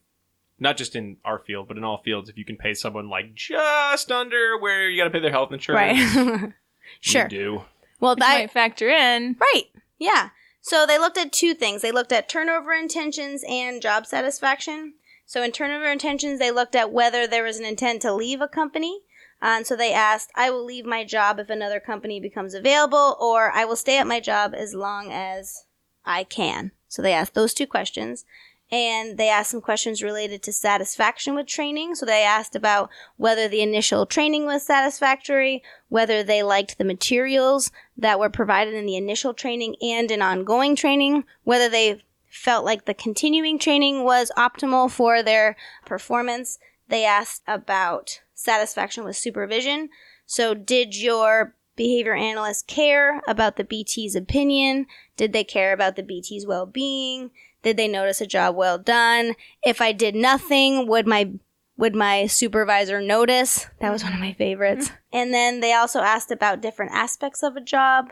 not just in our field, but in all fields, if you can pay someone like just under where you got to pay their health insurance, Right. Sure. you do. Well, Which might factor in. Right. Yeah. So they looked at two things. They looked at turnover intentions and job satisfaction. So in turnover intentions, they looked at whether there was an intent to leave a company. And so they asked, I will leave my job if another company becomes available, or I will stay at my job as long as I can. So they asked those two questions. And they asked some questions related to satisfaction with training. So they asked about whether the initial training was satisfactory, whether they liked the materials that were provided in the initial training and in ongoing training, whether they felt like the continuing training was optimal for their performance. They asked about satisfaction with supervision. So did your behavior analysts care about the BT's opinion? Did they care about the BT's well-being? Did they notice a job well done? If I did nothing, would my supervisor notice? That was one of my favorites. And then they also asked about different aspects of a job,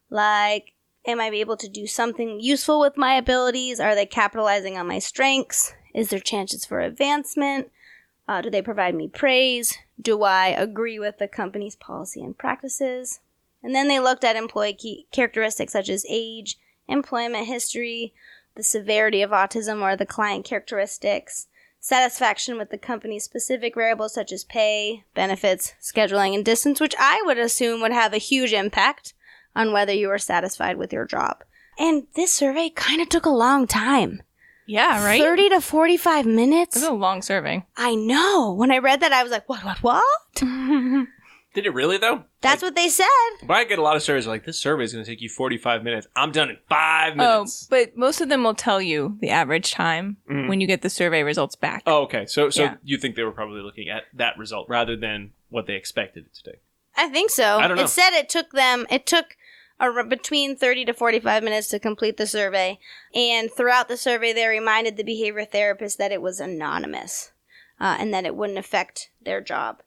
like, am I able to do something useful with my abilities? Are they capitalizing on my strengths? Is there chances for advancement? Do they provide me praise? Do I agree with the company's policy and practices? And then they looked at employee characteristics such as age, employment history, the severity of autism or the client characteristics, satisfaction with the company's specific variables such as pay, benefits, scheduling, and distance, which I would assume would have a huge impact on whether you were satisfied with your job. And this survey kind of took a long time. Yeah, right? 30 to 45 minutes. It was a long survey. I know. When I read that, I was like, what? Did it really, though? That's what they said. But I get a lot of surveys like, this survey is going to take you 45 minutes. I'm done in 5 minutes. Oh, but most of them will tell you the average time when you get the survey results back. Oh, okay. So Yeah. you think they were probably looking at that result rather than what they expected it to take? I think so. I don't know. It said it took between 30 to 45 minutes to complete the survey. And throughout the survey, they reminded the behavior therapist that it was anonymous and that it wouldn't affect their job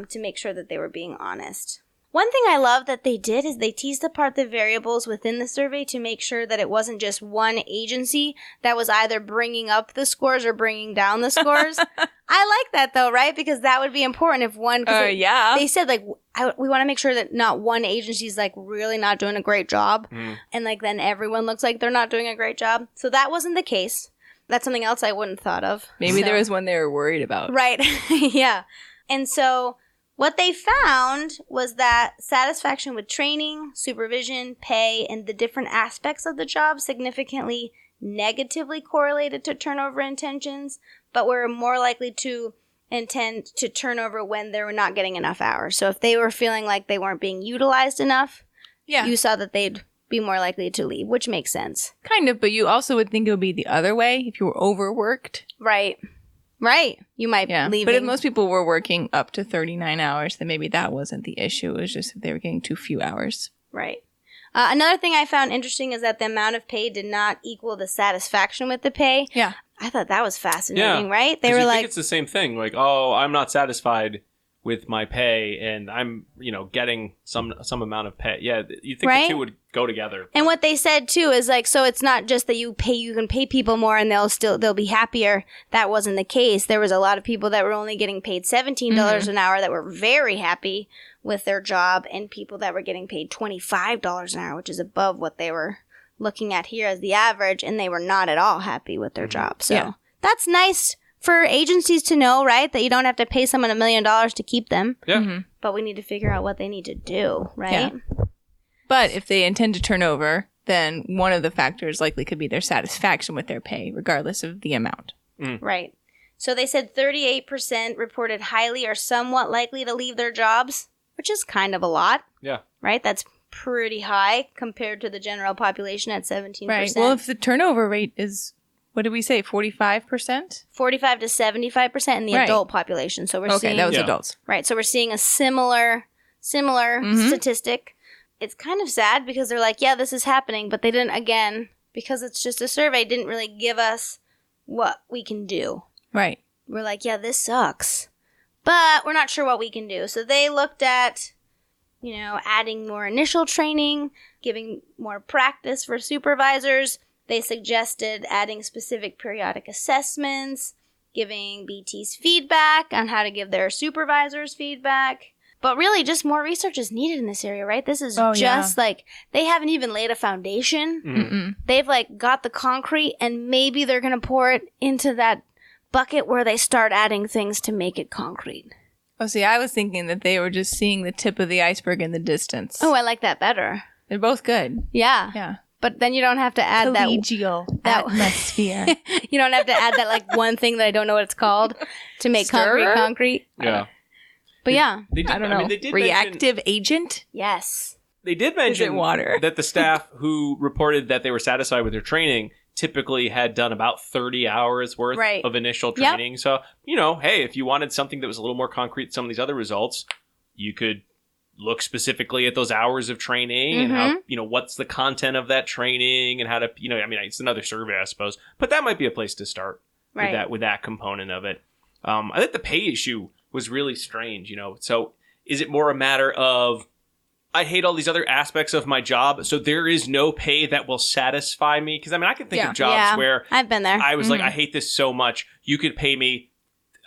to make sure that they were being honest. One thing I love that they did is they teased apart the variables within the survey to make sure that it wasn't just one agency that was either bringing up the scores or bringing down the scores. I like that though, right? Because that would be important if one... Yeah. They said, like, we want to make sure that not one agency's, like, really not doing a great job. And, like, then everyone looks like they're not doing a great job. So that wasn't the case. That's something else I wouldn't have thought of. Maybe there was one they were worried about. Right. Yeah. And so what they found was that satisfaction with training, supervision, pay, and the different aspects of the job significantly negatively correlated to turnover intentions, but were more likely to intend to turn over when they were not getting enough hours. So if they were feeling like they weren't being utilized enough, you saw that they'd be more likely to leave, which makes sense. Kind of, but you also would think it would be the other way if you were overworked. Right. You might leave. But if most people were working up to 39 hours, then maybe that wasn't the issue. It was just if they were getting too few hours. Right. Another thing I found interesting is that the amount of pay did not equal the satisfaction with the pay. Yeah. I thought that was fascinating, right? They were like... it's the same thing. Like, oh, I'm not satisfied with my pay and I'm, getting some amount of pay. Yeah, you think the two would go together. And what they said too is like, so it's not just that you can pay people more and they'll be happier. That wasn't the case. There was a lot of people that were only getting paid $17 an hour that were very happy with their job, and people that were getting paid $25 an hour, which is above what they were looking at here as the average, and they were not at all happy with their job. So that's nice for agencies to know, right? That you don't have to pay someone $1 million to keep them. Yeah. But we need to figure out what they need to do, right? Yeah. But if they intend to turn over, then one of the factors likely could be their satisfaction with their pay, regardless of the amount. Right. So they said 38% reported highly or somewhat likely to leave their jobs, which is kind of a lot. Yeah. Right? That's pretty high compared to the general population at 17%. Right. Well, if the turnover rate is, what did we say, 45%? 45 to 75% in the adult population. So we're seeing... that was adults. Right. So we're seeing a similar statistic. It's kind of sad because they're like, yeah, this is happening, but they didn't, again, because it's just a survey, didn't really give us what we can do. Right. We're like, yeah, this sucks, but we're not sure what we can do. So they looked at, adding more initial training, giving more practice for supervisors. They suggested adding specific periodic assessments, giving BTs feedback on how to give their supervisors feedback. But really, just more research is needed in this area, right? This is like, they haven't even laid a foundation. Mm-mm. They've got the concrete, and maybe they're going to pour it into that bucket where they start adding things to make it concrete. Oh, see, I was thinking that they were just seeing the tip of the iceberg in the distance. Oh, I like that better. They're both good. Yeah. Yeah. But then you don't have to add collegial atmosphere. You don't have to add that one thing that I don't know what it's called to make concrete. Yeah. But yeah. I don't know. Reactive agent? Yes. They did mention water? that the staff who reported that they were satisfied with their training typically had done about 30 hours worth of initial training. Yep. So, hey, if you wanted something that was a little more concrete than some of these other results, you could look specifically at those hours of training and how, what's the content of that training and how to, it's another survey, I suppose. But that might be a place to start with that component of it. I think the pay issue was really strange, So is it more a matter of, I hate all these other aspects of my job, so there is no pay that will satisfy me? Because, I can think of jobs where I've been there. I was like, I hate this so much. You could pay me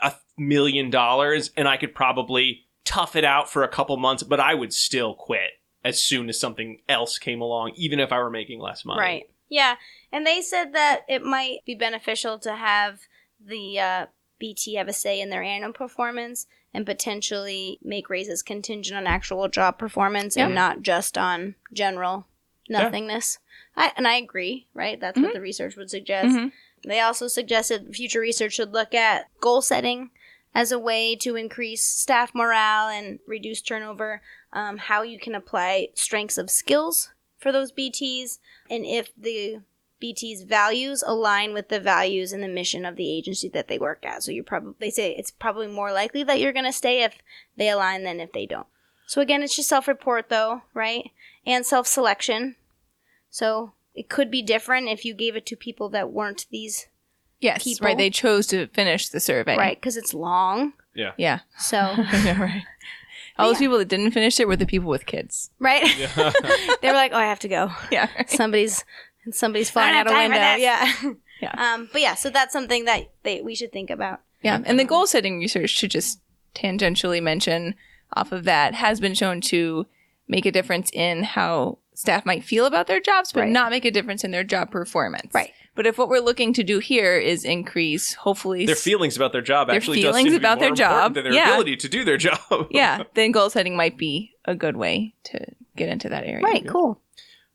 $1 million and I could probably tough it out for a couple months, but I would still quit as soon as something else came along, even if I were making less money. Right. Yeah. And they said that it might be beneficial to have the BT have a say in their annual performance and potentially make raises contingent on actual job performance and not just on general nothingness. I agree, right? That's what the research would suggest. They also suggested future research should look at goal setting as a way to increase staff morale and reduce turnover, how you can apply strengths of skills for those BTs, and if the BT's values align with the values and the mission of the agency that they work at. So they say it's probably more likely that you're going to stay if they align than if they don't. So again, it's just self-report though, right? And self-selection. So it could be different if you gave it to people that weren't these people. Right. They chose to finish the survey. Right, because it's long. Yeah. Yeah. So. Right. All those people that didn't finish it were the people with kids. Right? Yeah. They were like, oh, I have to go. Yeah. Right. Somebody's flying out a window. Yeah. Yeah. But yeah, so that's something that we should think about. Yeah. And the goal setting research, to just tangentially mention off of that, has been shown to make a difference in how staff might feel about their jobs, but not make a difference in their job performance. Right. But if what we're looking to do here is increase, hopefully, their feelings about their job, their feelings about their job, than their ability to do their job. Yeah, then goal setting might be a good way to get into that area. Right. Cool.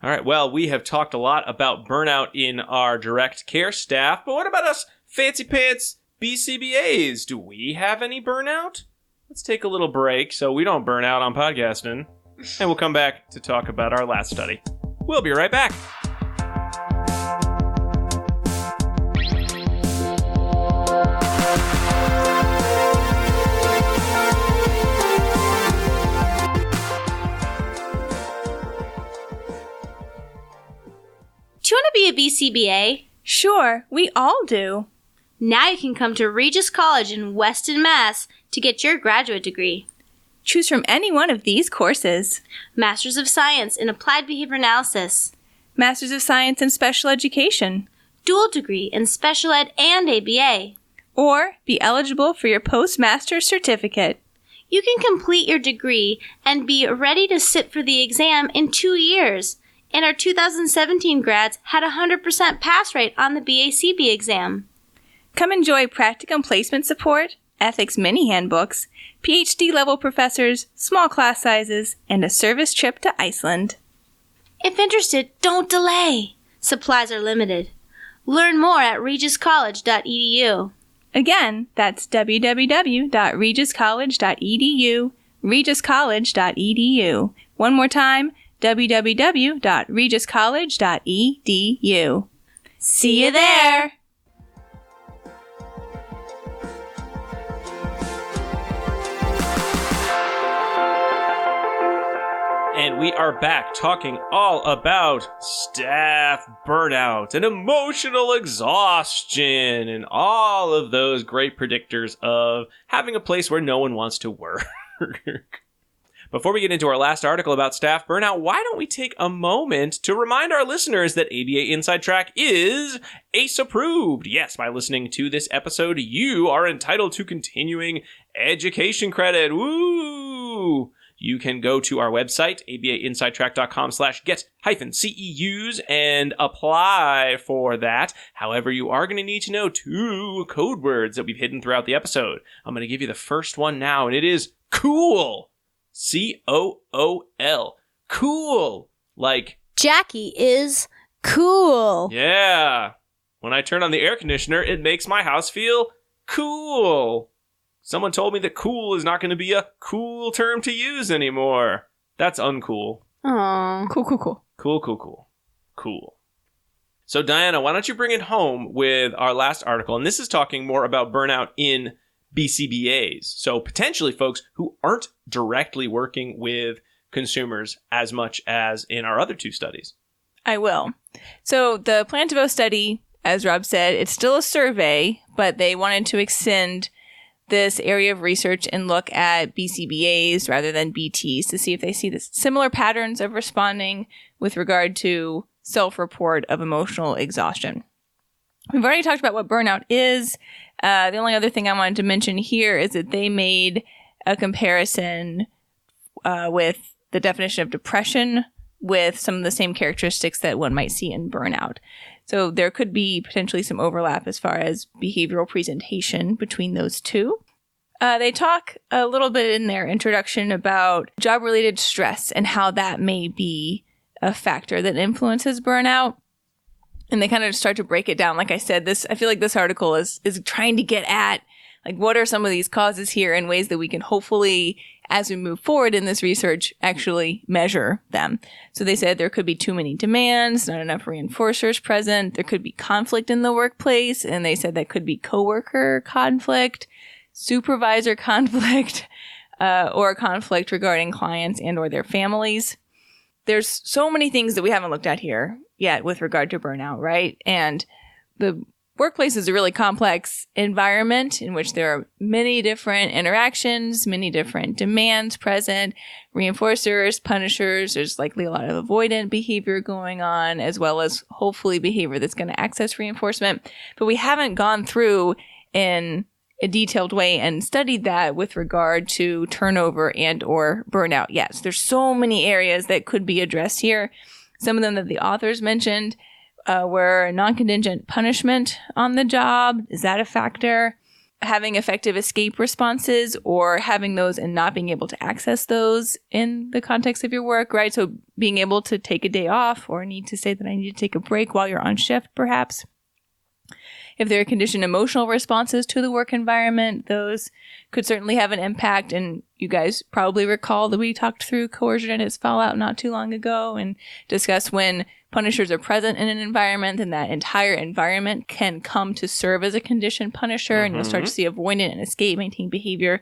All right. Well, we have talked a lot about burnout in our direct care staff, but what about us fancy pants BCBAs? Do we have any burnout? Let's take a little break so we don't burn out on podcasting, and we'll come back to talk about our last study. We'll be right back. Do you want to be a BCBA? Sure, we all do. Now you can come to Regis College in Weston, Mass. to get your graduate degree. Choose from any one of these courses. Masters of Science in Applied Behavior Analysis. Masters of Science in Special Education. Dual degree in Special Ed and ABA. Or be eligible for your postmaster's certificate. You can complete your degree and be ready to sit for the exam in 2 years. And our 2017 grads had a 100% pass rate on the BACB exam. Come enjoy practicum placement support, ethics mini handbooks, PhD-level professors, small class sizes, and a service trip to Iceland. If interested, don't delay. Supplies are limited. Learn more at regiscollege.edu. Again, that's www.regiscollege.edu, regiscollege.edu. One more time, www.regiscollege.edu. See you there! And we are back talking all about staff burnout and emotional exhaustion and all of those great predictors of having a place where no one wants to work. Before we get into our last article about staff burnout, why don't we take a moment to remind our listeners that ABA Inside Track is ACE approved. Yes, by listening to this episode, you are entitled to continuing education credit. Woo! You can go to our website, abainsidetrack.com/get-CEUs, and apply for that. However, you are going to need to know 2 code words that we've hidden throughout the episode. I'm going to give you the first one now, and it is COOL. COOL. Cool. Like, Jackie is cool. Yeah. When I turn on the air conditioner, it makes my house feel cool. Someone told me that cool is not going to be a cool term to use anymore. That's uncool. Aww. Cool. So, Diana, why don't you bring it home with our last article? And this is talking more about burnout in BCBAs. So potentially folks who aren't directly working with consumers as much as in our other two studies. I will. So the Plantivo study, as Rob said, it's still a survey, but they wanted to extend this area of research and look at BCBAs rather than BTs to see if they see the similar patterns of responding with regard to self-report of emotional exhaustion. We've already talked about what burnout is. The only other thing I wanted to mention here is that they made a comparison with the definition of depression with some of the same characteristics that one might see in burnout. So there could be potentially some overlap as far as behavioral presentation between those two. They talk a little bit in their introduction about job-related stress and how that may be a factor that influences burnout. And they kind of start to break it down. Like I said, I feel like this article is trying to get at, like, what are some of these causes here in ways that we can hopefully, as we move forward in this research, actually measure them. So they said there could be too many demands, not enough reinforcers present. There could be conflict in the workplace. And they said that could be coworker conflict, supervisor conflict, or conflict regarding clients and or their families. There's so many things that we haven't looked at here yet with regard to burnout, right? And the workplace is a really complex environment in which there are many different interactions, many different demands present, reinforcers, punishers. There's likely a lot of avoidant behavior going on, as well as hopefully behavior that's going to access reinforcement. But we haven't gone through in a detailed way and studied that with regard to turnover and or burnout yet. So there's so many areas that could be addressed here. Some of them that the authors mentioned were non-contingent punishment on the job. Is that a factor? Having effective escape responses or having those and not being able to access those in the context of your work, right? So being able to take a day off or need to say that I need to take a break while you're on shift, perhaps. If there are conditioned emotional responses to the work environment, those could certainly have an impact. And you guys probably recall that we talked through coercion and its fallout not too long ago and discussed when punishers are present in an environment, then that entire environment can come to serve as a conditioned punisher. And you'll start to see avoidant and escape maintain behavior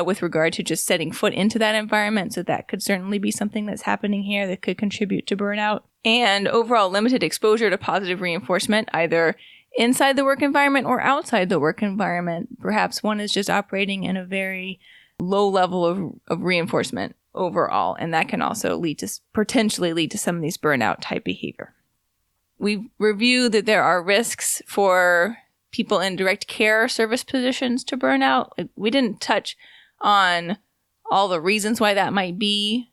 with regard to just setting foot into that environment. So that could certainly be something that's happening here that could contribute to burnout. And overall limited exposure to positive reinforcement, either inside the work environment or outside the work environment. Perhaps one is just operating in a very low level of reinforcement overall, and that can also potentially lead to some of these burnout type behavior. We've reviewed that there are risks for people in direct care service positions to burnout. We didn't touch on all the reasons why that might be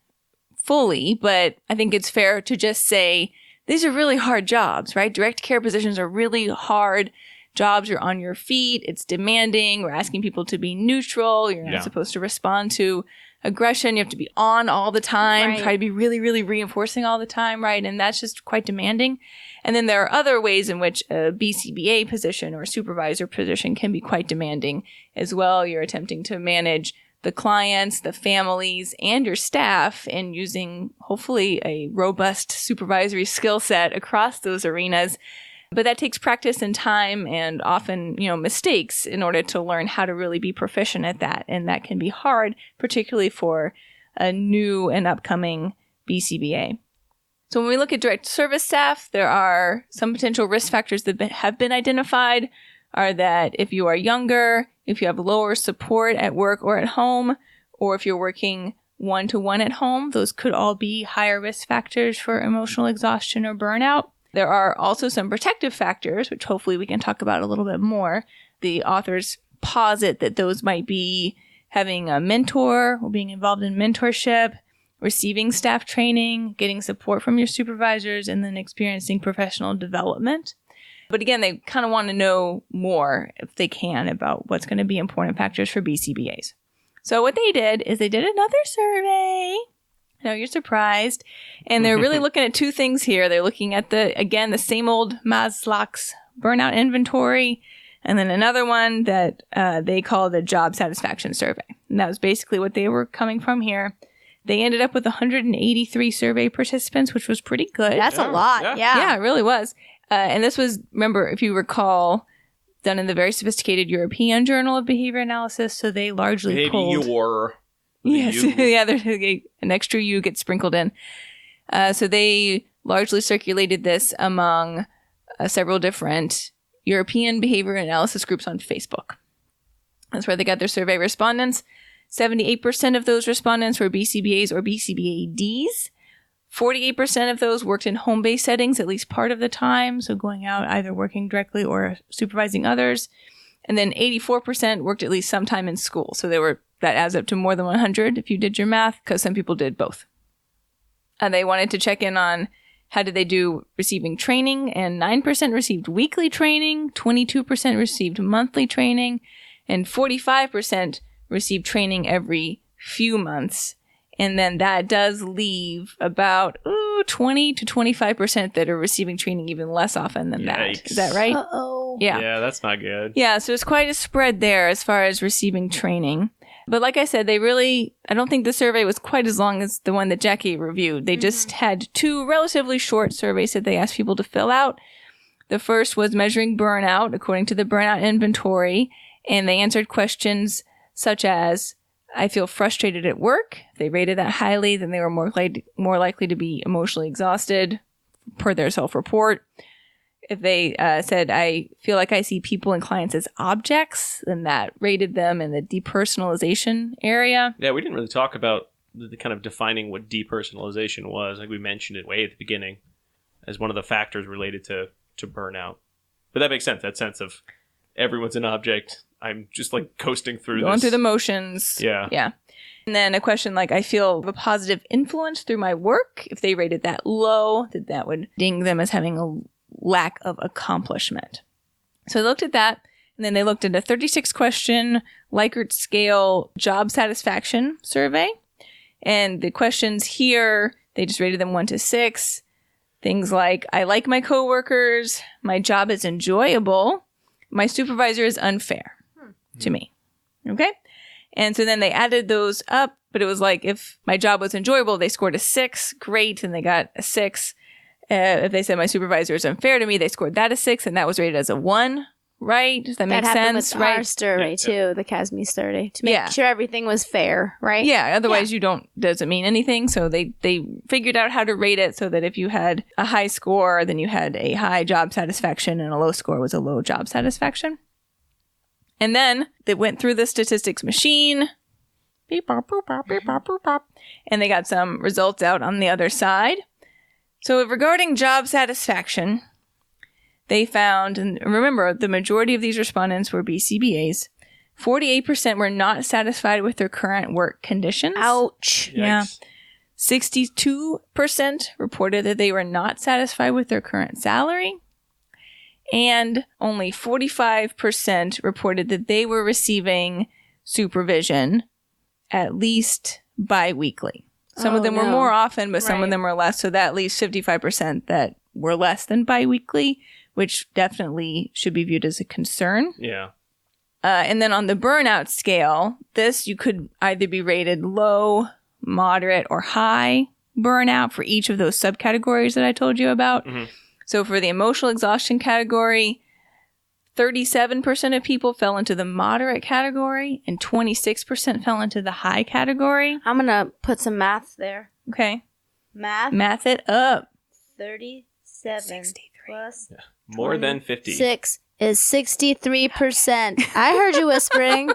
fully, but I think it's fair to just say these are really hard jobs, right? Direct care positions are really hard jobs. You're on your feet. It's demanding. We're asking people to be neutral. You're not supposed to respond to aggression. You have to be on all the time, right. Try to be really, really reinforcing all the time, right? And that's just quite demanding. And then there are other ways in which a BCBA position or a supervisor position can be quite demanding as well. You're attempting to manage the clients, the families, and your staff, and using hopefully a robust supervisory skill set across those arenas. But that takes practice and time and often, mistakes in order to learn how to really be proficient at that. And that can be hard, particularly for a new and upcoming BCBA. So when we look at direct service staff, there are some potential risk factors that have been identified are that if you are younger, if you have lower support at work or at home, or if you're working one-to-one at home, those could all be higher risk factors for emotional exhaustion or burnout. There are also some protective factors, which hopefully we can talk about a little bit more. The authors posit that those might be having a mentor or being involved in mentorship, receiving staff training, getting support from your supervisors, and then experiencing professional development. But again, they kind of want to know more, if they can, about what's going to be important factors for BCBAs. So what they did is they did another survey. I know you're surprised. And they're really looking at two things here. They're looking at the same old Maslach's burnout inventory, and then another one that they call the job satisfaction survey. And that was basically what they were coming from here. They ended up with 183 survey participants, which was pretty good. That's a lot. Yeah. Yeah, it really was. And this was, remember, if you recall, done in the very sophisticated European Journal of Behavior Analysis. So they largely pulled... Yes, yeah, there's an extra U gets sprinkled in. So they largely circulated this among several different European behavior analysis groups on Facebook. That's where they got their survey respondents. 78% of those respondents were BCBAs or BCBADs. 48% of those worked in home-based settings at least part of the time, so going out, either working directly or supervising others. And then 84% worked at least sometime in school. So that adds up to more than 100 if you did your math, because some people did both. And they wanted to check in on how did they do receiving training, and 9% received weekly training, 22% received monthly training, and 45% received training every few months. And then that does leave about 20 to 25% that are receiving training even less often than that. Is that right? Uh-oh. Yeah. Yeah, that's not good. Yeah, so it's quite a spread there as far as receiving training. But like I said, I don't think the survey was quite as long as the one that Jackie reviewed. They just had 2 relatively short surveys that they asked people to fill out. The first was measuring burnout according to the burnout inventory. And they answered questions such as, I feel frustrated at work. If they rated that highly, then they were more likely to be emotionally exhausted per their self-report. If they said, I feel like I see people and clients as objects, then that rated them in the depersonalization area. Yeah, we didn't really talk about the kind of defining what depersonalization was. Like we mentioned it way at the beginning as one of the factors related to burnout. But that makes sense. That sense of everyone's an object. I'm just like coasting through Going through the motions. Yeah. Yeah. And then a question like, I feel a positive influence through my work. If they rated that low, that would ding them as having a lack of accomplishment. So they looked at that, and then they looked at a 36-question Likert scale job satisfaction survey. And the questions here, they just rated them 1 to 6. Things like, I like my coworkers, my job is enjoyable, my supervisor is unfair to me. Okay? And so then they added those up, but it was like, if my job was enjoyable, they scored a 6. Great. And they got a 6. If they said my supervisor is unfair to me, they scored that a 6, and that was rated as a 1. Right? Does that make sense? That happened with right? our survey too, the Kazemi survey, to make sure everything was fair, right? Yeah. Otherwise, doesn't mean anything. So they figured out how to rate it so that if you had a high score, then you had a high job satisfaction, and a low score was a low job satisfaction. And then they went through the statistics machine. Beep, bop, boop, bop, beep, bop, boop, bop, and they got some results out on the other side. So regarding job satisfaction, they found, and remember, the majority of these respondents were BCBAs. 48% were not satisfied with their current work conditions. Ouch. Yikes. Yeah. 62% reported that they were not satisfied with their current salary. And only 45% reported that they were receiving supervision at least bi-weekly. Some of them were more often, but some of them were less. So that leaves 55% that were less than bi-weekly, which definitely should be viewed as a concern. Yeah. And then on the burnout scale, you could either be rated low, moderate, or high burnout for each of those subcategories that I told you about. Mm-hmm. So for the emotional exhaustion category, 37% of people fell into the moderate category, and 26% fell into the high category. I'm going to put some math there. Okay. Math it up. 37 63. plus more than 50. 6 is 63%. I heard you whispering.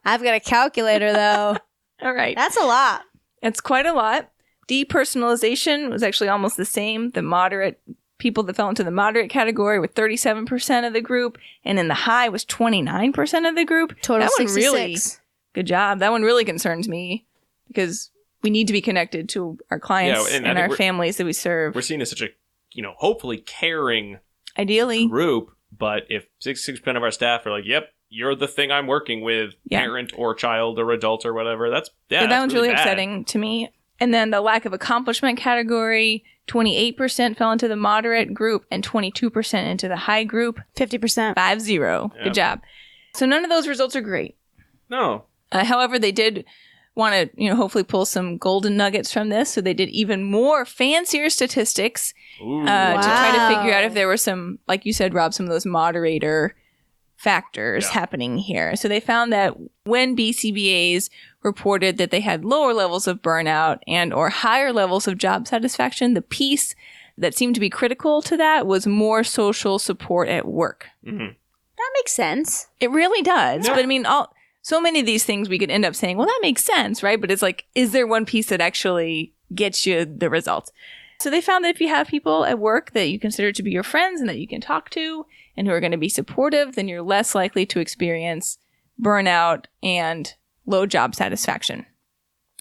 I've got a calculator, though. All right. That's a lot. It's quite a lot. Depersonalization was actually almost the same. The moderate people that fell into the moderate category were 37% of the group, and in the high was 29% of the group. Total that 66. One really, good job. That one really concerns me because we need to be connected to our clients and our families that we serve. We're seen as such a, hopefully caring ideally group, but if 66% of our staff are like, yep, you're the thing I'm working with, parent or child or adult or whatever, that one's really bad. upsetting to me. And then the lack of accomplishment category, 28% fell into the moderate group and 22% into the high group. 50%. 50. Yep. Good job. So none of those results are great. No. However, they did want to, hopefully pull some golden nuggets from this. So they did even more fancier statistics to try to figure out if there were some, like you said, Rob, some of those moderator factors happening here. So they found that when BCBAs reported that they had lower levels of burnout and or higher levels of job satisfaction, the piece that seemed to be critical to that was more social support at work. Mm-hmm. That makes sense. It really does. Yeah. But I mean, so many of these things we could end up saying, well, that makes sense, right? But it's like, is there one piece that actually gets you the results? So they found that if you have people at work that you consider to be your friends and that you can talk to and who are going to be supportive, then you're less likely to experience burnout and low job satisfaction.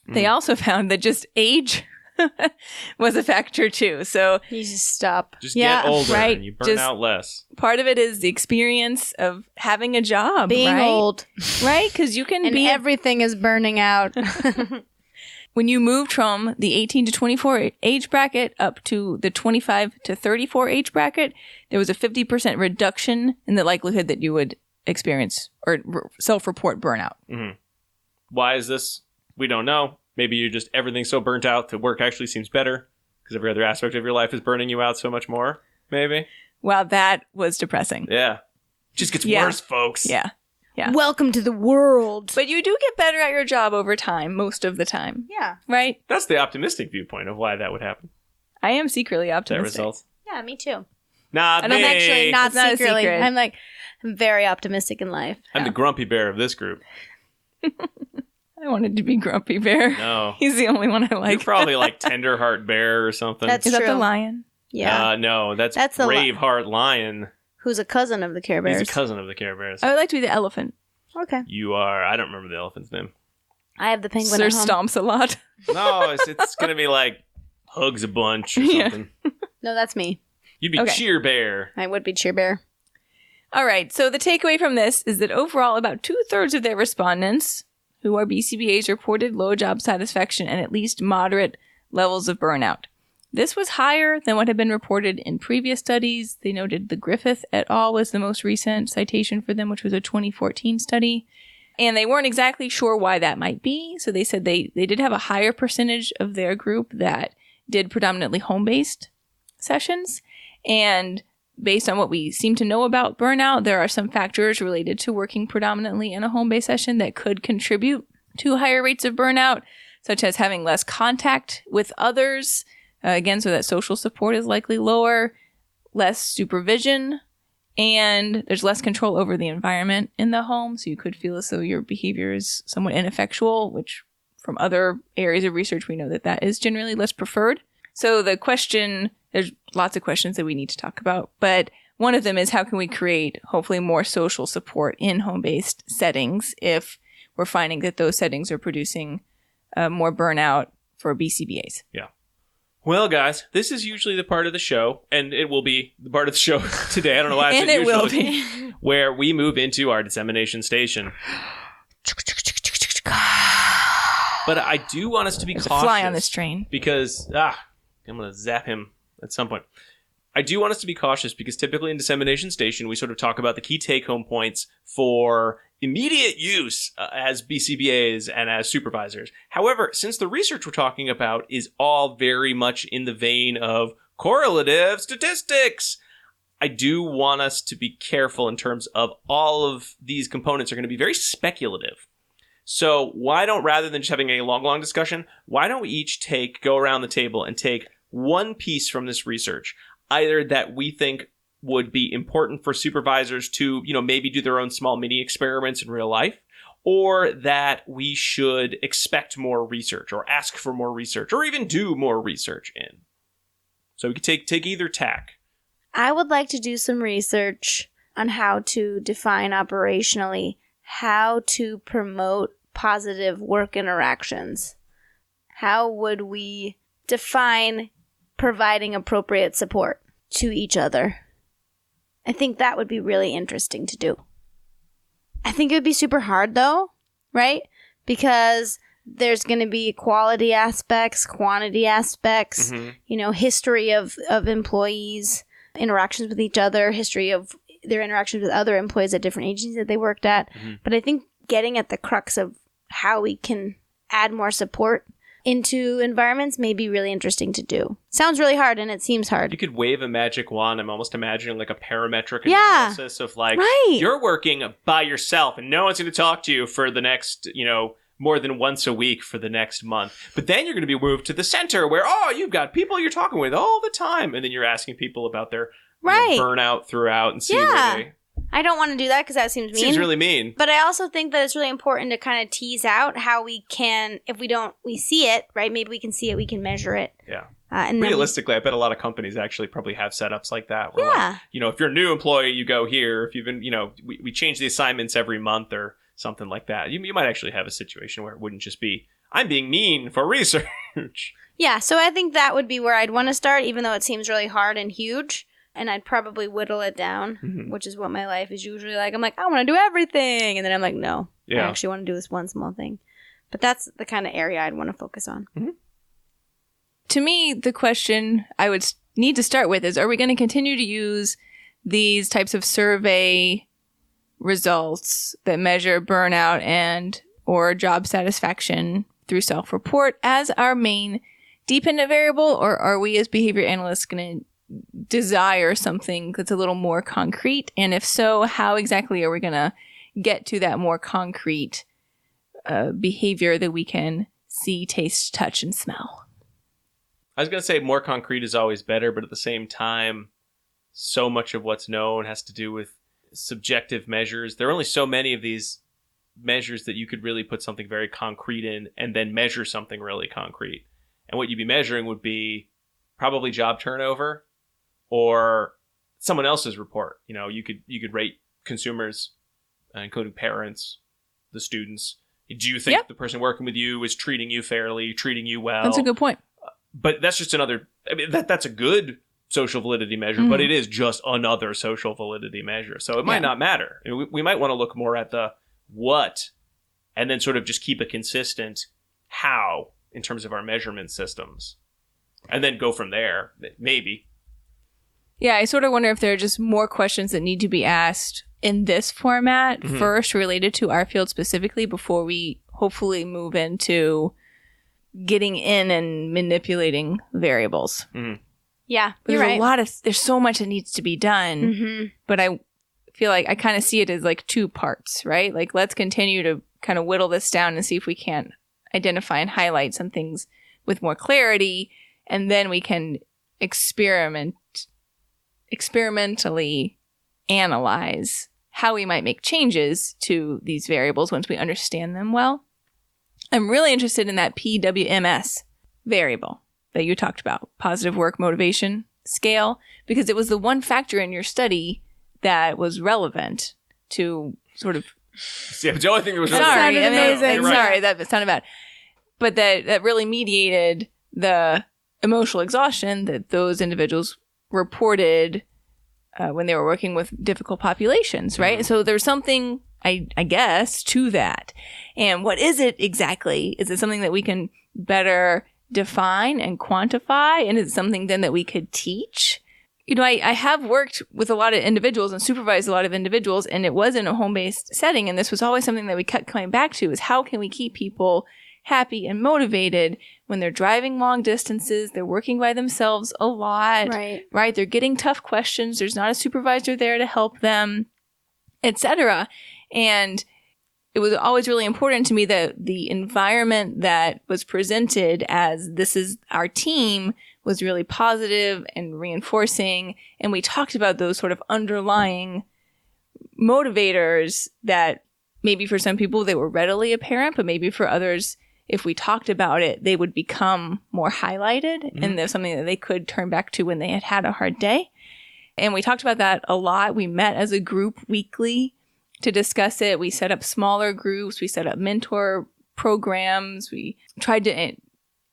They also found that just age was a factor too. So You just stop. Just get older right. and you burn Just out less. part of it is the experience of having a job, Being right? old. Right? Because you can And be everything is burning out. when you moved from the 18 to 24 age bracket up to the 25 to 34 age bracket, there was a 50% reduction in the likelihood that you would experience or self-report burnout. Mm-hmm. Why is this? We don't know. Maybe you're just everything's so burnt out that work actually seems better because every other aspect of your life is burning you out so much more. Maybe. Wow, that was depressing. Yeah. Just gets Yeah. worse, folks. Yeah. Yeah. Welcome to the world. But you do get better at your job over time, most of the time, Yeah. right? That's the optimistic viewpoint of why that would happen. I am secretly That optimistic. results. Yeah, me too. Not I don't me. Actually, not It's not a secretly. secret. I'm very optimistic in life. I'm the grumpy bear of this group. I wanted to be Grumpy Bear. No. He's the only one I You're like. probably like Tenderheart Bear or something. That's Is that the true. lion? Yeah. No, that's That's the Braveheart Lion. Who's a cousin of the Care Bears. He's a cousin of the Care Bears. I would like to be the elephant. Okay. You are. I don't remember the elephant's name. I have the penguin Sir at home. stomps a lot. No, it's going to be like Hugs a Bunch or Yeah. something. No, that's me. You'd be Okay. Cheer Bear. I would be Cheer Bear. All right. So the takeaway from this is that overall, about 2/3 of their respondents who are BCBAs reported low job satisfaction and at least moderate levels of burnout. This was higher than what had been reported in previous studies. They noted the Griffith et al. Was the most recent citation for them, which was a 2014 study. And they weren't exactly sure why that might be. So they said they did have a higher percentage of their group that did predominantly home-based sessions. And based on what we seem to know about burnout, there are some factors related to working predominantly in a home-based session that could contribute to higher rates of burnout, such as having less contact with others. Again, so that social support is likely lower, less supervision, and there's less control over the environment in the home. So you could feel as though your behavior is somewhat ineffectual, which from other areas of research, we know that that is generally less preferred. So the question, there's lots of questions that we need to talk about, but one of them is how can we create hopefully more social support in home-based settings if we're finding that those settings are producing more burnout for BCBAs. Yeah. Well, guys, this is usually the part of the show, and it will be the part of the show today. I don't know why I said And it will usually, be. where we move into our dissemination station. But I do want us to be There's a cautious. fly on this train. Because, I'm going to zap him at some point. I do want us to be cautious because typically in dissemination station, we sort of talk about the key take-home points for immediate use as BCBAs and as supervisors. However, since the research we're talking about is all very much in the vein of correlative statistics, I do want us to be careful in terms of all of these components are going to be very speculative. So why don't, rather than just having a long discussion, why don't we each go around the table and take one piece from this research, either that we think would be important for supervisors to, maybe do their own small mini experiments in real life, or that we should expect more research or ask for more research or even do more research in. So we could take either tack. I would like to do some research on how to define operationally how to promote positive work interactions. How would we define providing appropriate support to each other? I think that would be really interesting to do. I think it would be super hard though, right? Because there's going to be quality aspects, quantity aspects, history of employees, interactions with each other, history of their interactions with other employees at different agencies that they worked at. But I think getting at the crux of how we can add more support into environments may be really interesting to do. Sounds really hard, and it seems hard. You could wave a magic wand. I'm almost imagining like a parametric Yeah. analysis of like, Right. you're working by yourself and no one's going to talk to you for the next, more than once a week for the next month. But then you're going to be moved to the center where, you've got people you're talking with all the time. And then you're asking people about their Right. burnout throughout and see Yeah. where they... I don't want to do that because that seems mean. Seems really mean. But I also think that it's really important to kind of tease out how we can, if we see it, right? Maybe we can see it, we can measure it. Yeah. And then Realistically, I bet a lot of companies actually probably have setups like that. Where Yeah. if you're a new employee, you go here. If you've been, we change the assignments every month or something like that. You might actually have a situation where it wouldn't just be, I'm being mean for research. Yeah, so I think that would be where I'd want to start, even though it seems really hard and huge. And I'd probably whittle it down, which is what my life is usually like. I'm like, I want to do everything. And then I'm like, no, I actually want to do this one small thing. But that's the kind of area I'd want to focus on. Mm-hmm. To me, the question I would need to start with is, are we going to continue to use these types of survey results that measure burnout and or job satisfaction through self-report as our main dependent variable? Or are we as behavior analysts going to desire something that's a little more concrete? And if so, how exactly are we going to get to that more concrete behavior that we can see, taste, touch, and smell? I was going to say more concrete is always better, but at the same time, so much of what's known has to do with subjective measures. There are only so many of these measures that you could really put something very concrete in and then measure something really concrete. And what you'd be measuring would be probably job turnover or someone else's report. You could rate consumers, including parents, the students. Do you think the person working with you is treating you fairly, treating you well? That's a good point. But that's just another, that's a good social validity measure, but it is just another social validity measure. So it might not matter. We might want to look more at the what and then sort of just keep a consistent how in terms of our measurement systems. And then go from there, maybe. Yeah, I sort of wonder if there are just more questions that need to be asked in this format first related to our field specifically before we hopefully move into getting in and manipulating variables. Yeah, But you're right. there's so much that needs to be done, but I feel like I kind of see it as like two parts, right? Like, let's continue to kind of whittle this down and see if we can identify and highlight some things with more clarity, and then we can experimentally analyze how we might make changes to these variables once we understand them well. I'm really interested in that PWMS variable that you talked about, positive work motivation scale, because it was the one factor in your study that was relevant to sort of... Yeah, but the only thing that was... Sorry, amazing. Sorry, that sounded bad. But that really mediated the emotional exhaustion that those individuals reported when they were working with difficult populations, right? So there's something, I guess, to that. And what is it exactly? Is it something that we can better define and quantify? And is it something then that we could teach? I have worked with a lot of individuals and supervised a lot of individuals, and it was in a home-based setting. And this was always something that we kept coming back to, is how can we keep people happy and motivated when they're driving long distances, they're working by themselves a lot, right? They're getting tough questions. There's not a supervisor there to help them, etc. And it was always really important to me that the environment that was presented as this is our team was really positive and reinforcing. And we talked about those sort of underlying motivators that maybe for some people they were readily apparent, but maybe for others, if we talked about it, they would become more highlighted and there's something that they could turn back to when they had a hard day. And we talked about that a lot. We met as a group weekly to discuss it. We set up smaller groups. We set up mentor programs. We tried to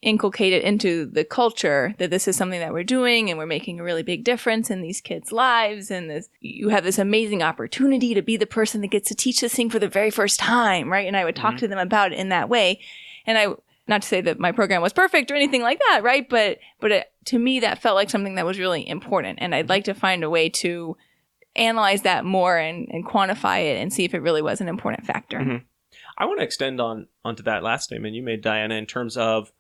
inculcate it into the culture that this is something that we're doing and we're making a really big difference in these kids' lives. And you have this amazing opportunity to be the person that gets to teach this thing for the very first time, right? And I would talk to them about it in that way. And not to say that my program was perfect or anything like that, right? But to me, that felt like something that was really important. And I'd like to find a way to analyze that more and quantify it and see if it really was an important factor. I want to extend onto that last statement you made, Diana, in terms of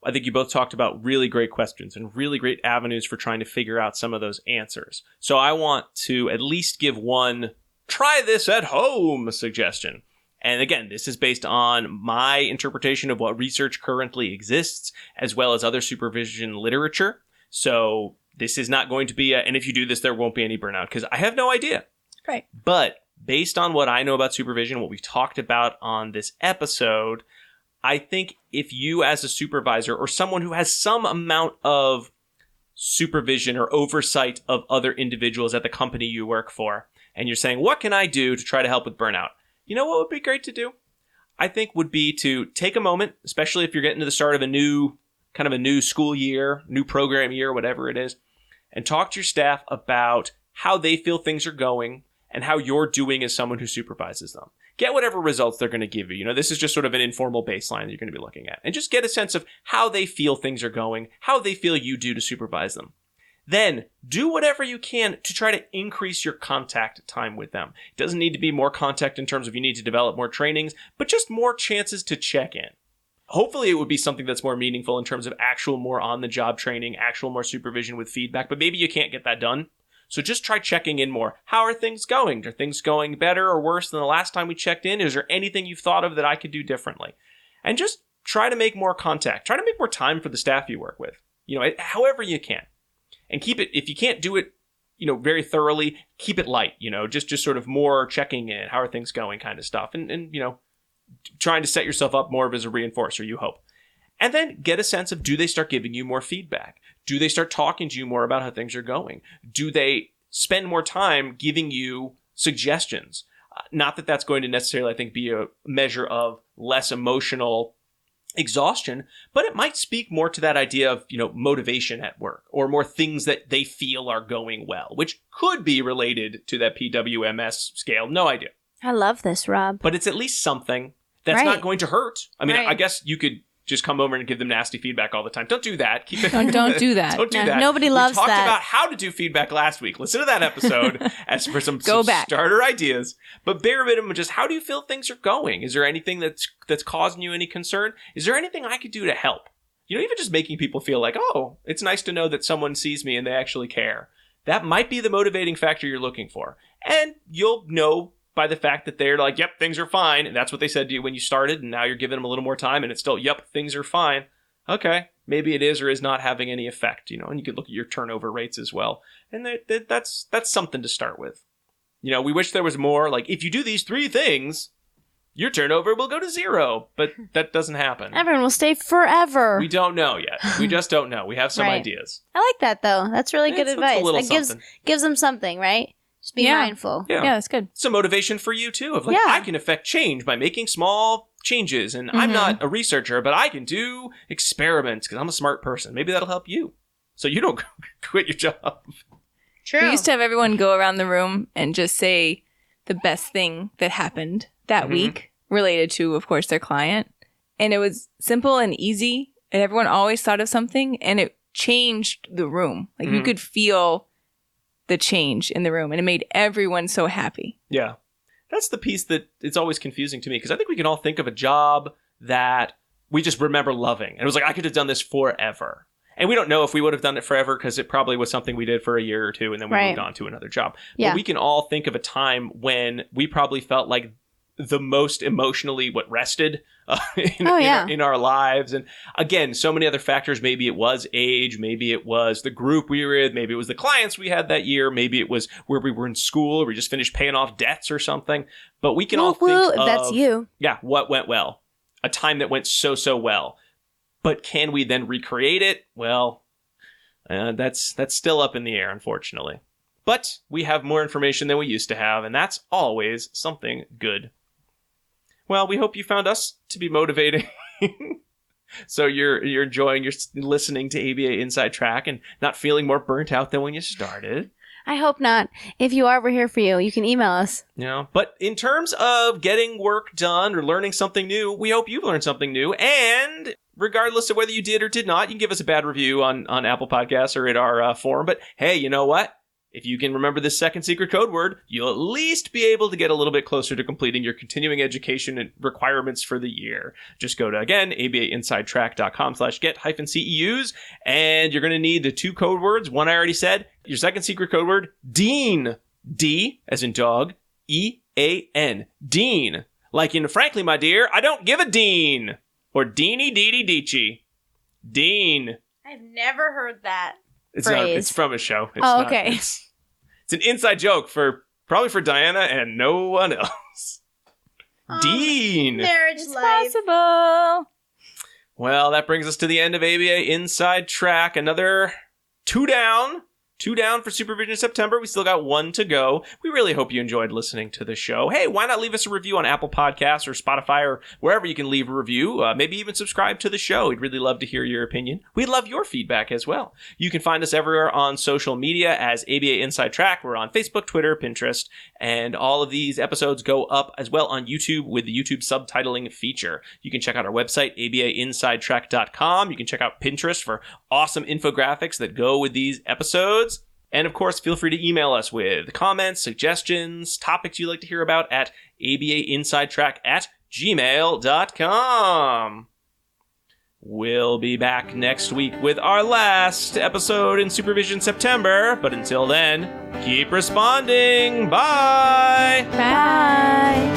I think you both talked about really great questions and really great avenues for trying to figure out some of those answers. So I want to at least give one try this at home suggestion. And again, this is based on my interpretation of what research currently exists, as well as other supervision literature. So this is not going to be and if you do this, there won't be any burnout, because I have no idea. Right. But based on what I know about supervision, what we've talked about on this episode, I think if you as a supervisor or someone who has some amount of supervision or oversight of other individuals at the company you work for, and you're saying, what can I do to try to help with burnout? You know what would be great to do? I think would be to take a moment, especially if you're getting to the start of a new school year, new program year, whatever it is, and talk to your staff about how they feel things are going and how you're doing as someone who supervises them. Get whatever results they're going to give you. You know, this is just sort of an informal baseline that you're going to be looking at. And just get a sense of how they feel things are going, how they feel you do to supervise them. Then do whatever you can to try to increase your contact time with them. It doesn't need to be more contact in terms of you need to develop more trainings, but just more chances to check in. Hopefully it would be something that's more meaningful in terms of actual more on-the-job training, actual more supervision with feedback, but maybe you can't get that done. So just try checking in more. How are things going? Are things going better or worse than the last time we checked in? Is there anything you've thought of that I could do differently? And just try to make more contact. Try to make more time for the staff you work with. You know, however you can. And keep it, if you can't do it, you know, very thoroughly, keep it light, you know, just sort of more checking in, how are things going kind of stuff. And you know, trying to set yourself up more as a reinforcer, you hope. And then get a sense of, do they start giving you more feedback? Do they start talking to you more about how things are going? Do they spend more time giving you suggestions? Not that that's going to necessarily, I think, be a measure of less emotional exhaustion, but it might speak more to that idea of, you know, motivation at work or more things that they feel are going well, which could be related to that PWMS scale. No idea. I love this, Rob. But it's at least something that's not going to hurt. I mean, Right. I guess you could just come over and give them nasty feedback all the time. Don't do that. Keep it. Don't do that. Don't do No, that. nobody loves We talked that. about how to do feedback last week. Listen to that episode as for some Go back. starter ideas. But bare minimum, just how do you feel things are going? Is there anything that's causing you any concern? Is there anything I could do to help? You know, even just making people feel like, oh, it's nice to know that someone sees me and they actually care. That might be the motivating factor you're looking for. And you'll know by the fact that they're like, yep, things are fine. And that's what they said to you when you started. And now you're giving them a little more time and it's still, yep, things are fine. Okay, maybe it is or is not having any effect, you know, and you could look at your turnover rates as well. And that's something to start with. You know, we wish there was more, like, if you do these 3 things, your turnover will go to 0, but that doesn't happen. Everyone will stay forever. We don't know yet. We just don't know. We have some Right. ideas. I like that, though. That's really good It's a advice. little That something. gives them something, right? Just be Yeah. mindful. Yeah. Yeah, that's good. It's a motivation for you, too, of like, Yeah. I can affect change by making small changes. And I'm not a researcher, but I can do experiments because I'm a smart person. Maybe that'll help you. So you don't quit your job. True. We used to have everyone go around the room and just say the best thing that happened that week related to, of course, their client. And it was simple and easy. And everyone always thought of something and it changed the room. Like you could feel the change in the room and it made everyone so happy. Yeah. That's the piece that it's always confusing to me because I think we can all think of a job that we just remember loving. And it was like, I could have done this forever. And we don't know if we would have done it forever because it probably was something we did for a year or two and then we moved on to another job. Yeah. But we can all think of a time when we probably felt like the most emotionally rested in our lives. And again, so many other factors. Maybe it was age, maybe it was the group we were with, maybe it was the clients we had that year, maybe it was where we were in school or we just finished paying off debts or something. But we can all think of, that's you. Yeah, what went well, a time that went so well. But can we then recreate it? Well, that's still up in the air, unfortunately. But we have more information than we used to have, and that's always something good. Well, we hope you found us to be motivating. So you're enjoying your listening to ABA Inside Track and not feeling more burnt out than when you started. I hope not. If you are, we're here for you. You can email us. You know, but in terms of getting work done or learning something new, we hope you've learned something new. And regardless of whether you did or did not, you can give us a bad review on Apple Podcasts or at our forum. But hey, you know what? If you can remember this second secret code word, you'll at least be able to get a little bit closer to completing your continuing education and requirements for the year. Just go to, again, abainsidetrack.com/get-CEUs, and you're going to need the 2 code words. One I already said. Your second secret code word, DEAN. D, as in dog, E-A-N. DEAN. Like in, frankly, my dear, I don't give a dean. Or deenie deedy deechy. Dean. I've never heard that. It's from a show. Okay. It's an inside joke probably for Diana and no one else. Dean. Marriage It's life. possible. Well, that brings us to the end of ABA Inside Track. Another 2 down. 2 down for Supervision September. We still got 1 to go. We really hope you enjoyed listening to the show. Hey, why not leave us a review on Apple Podcasts or Spotify or wherever you can leave a review? Maybe even subscribe to the show. We'd really love to hear your opinion. We'd love your feedback as well. You can find us everywhere on social media as ABA Inside Track. We're on Facebook, Twitter, Pinterest, and all of these episodes go up as well on YouTube with the YouTube subtitling feature. You can check out our website, abainsidetrack.com. You can check out Pinterest for awesome infographics that go with these episodes. And of course, feel free to email us with comments, suggestions, topics you'd like to hear about at abainsidetrack@gmail.com. We'll be back next week with our last episode in Supervision September. But until then, keep responding. Bye. Bye.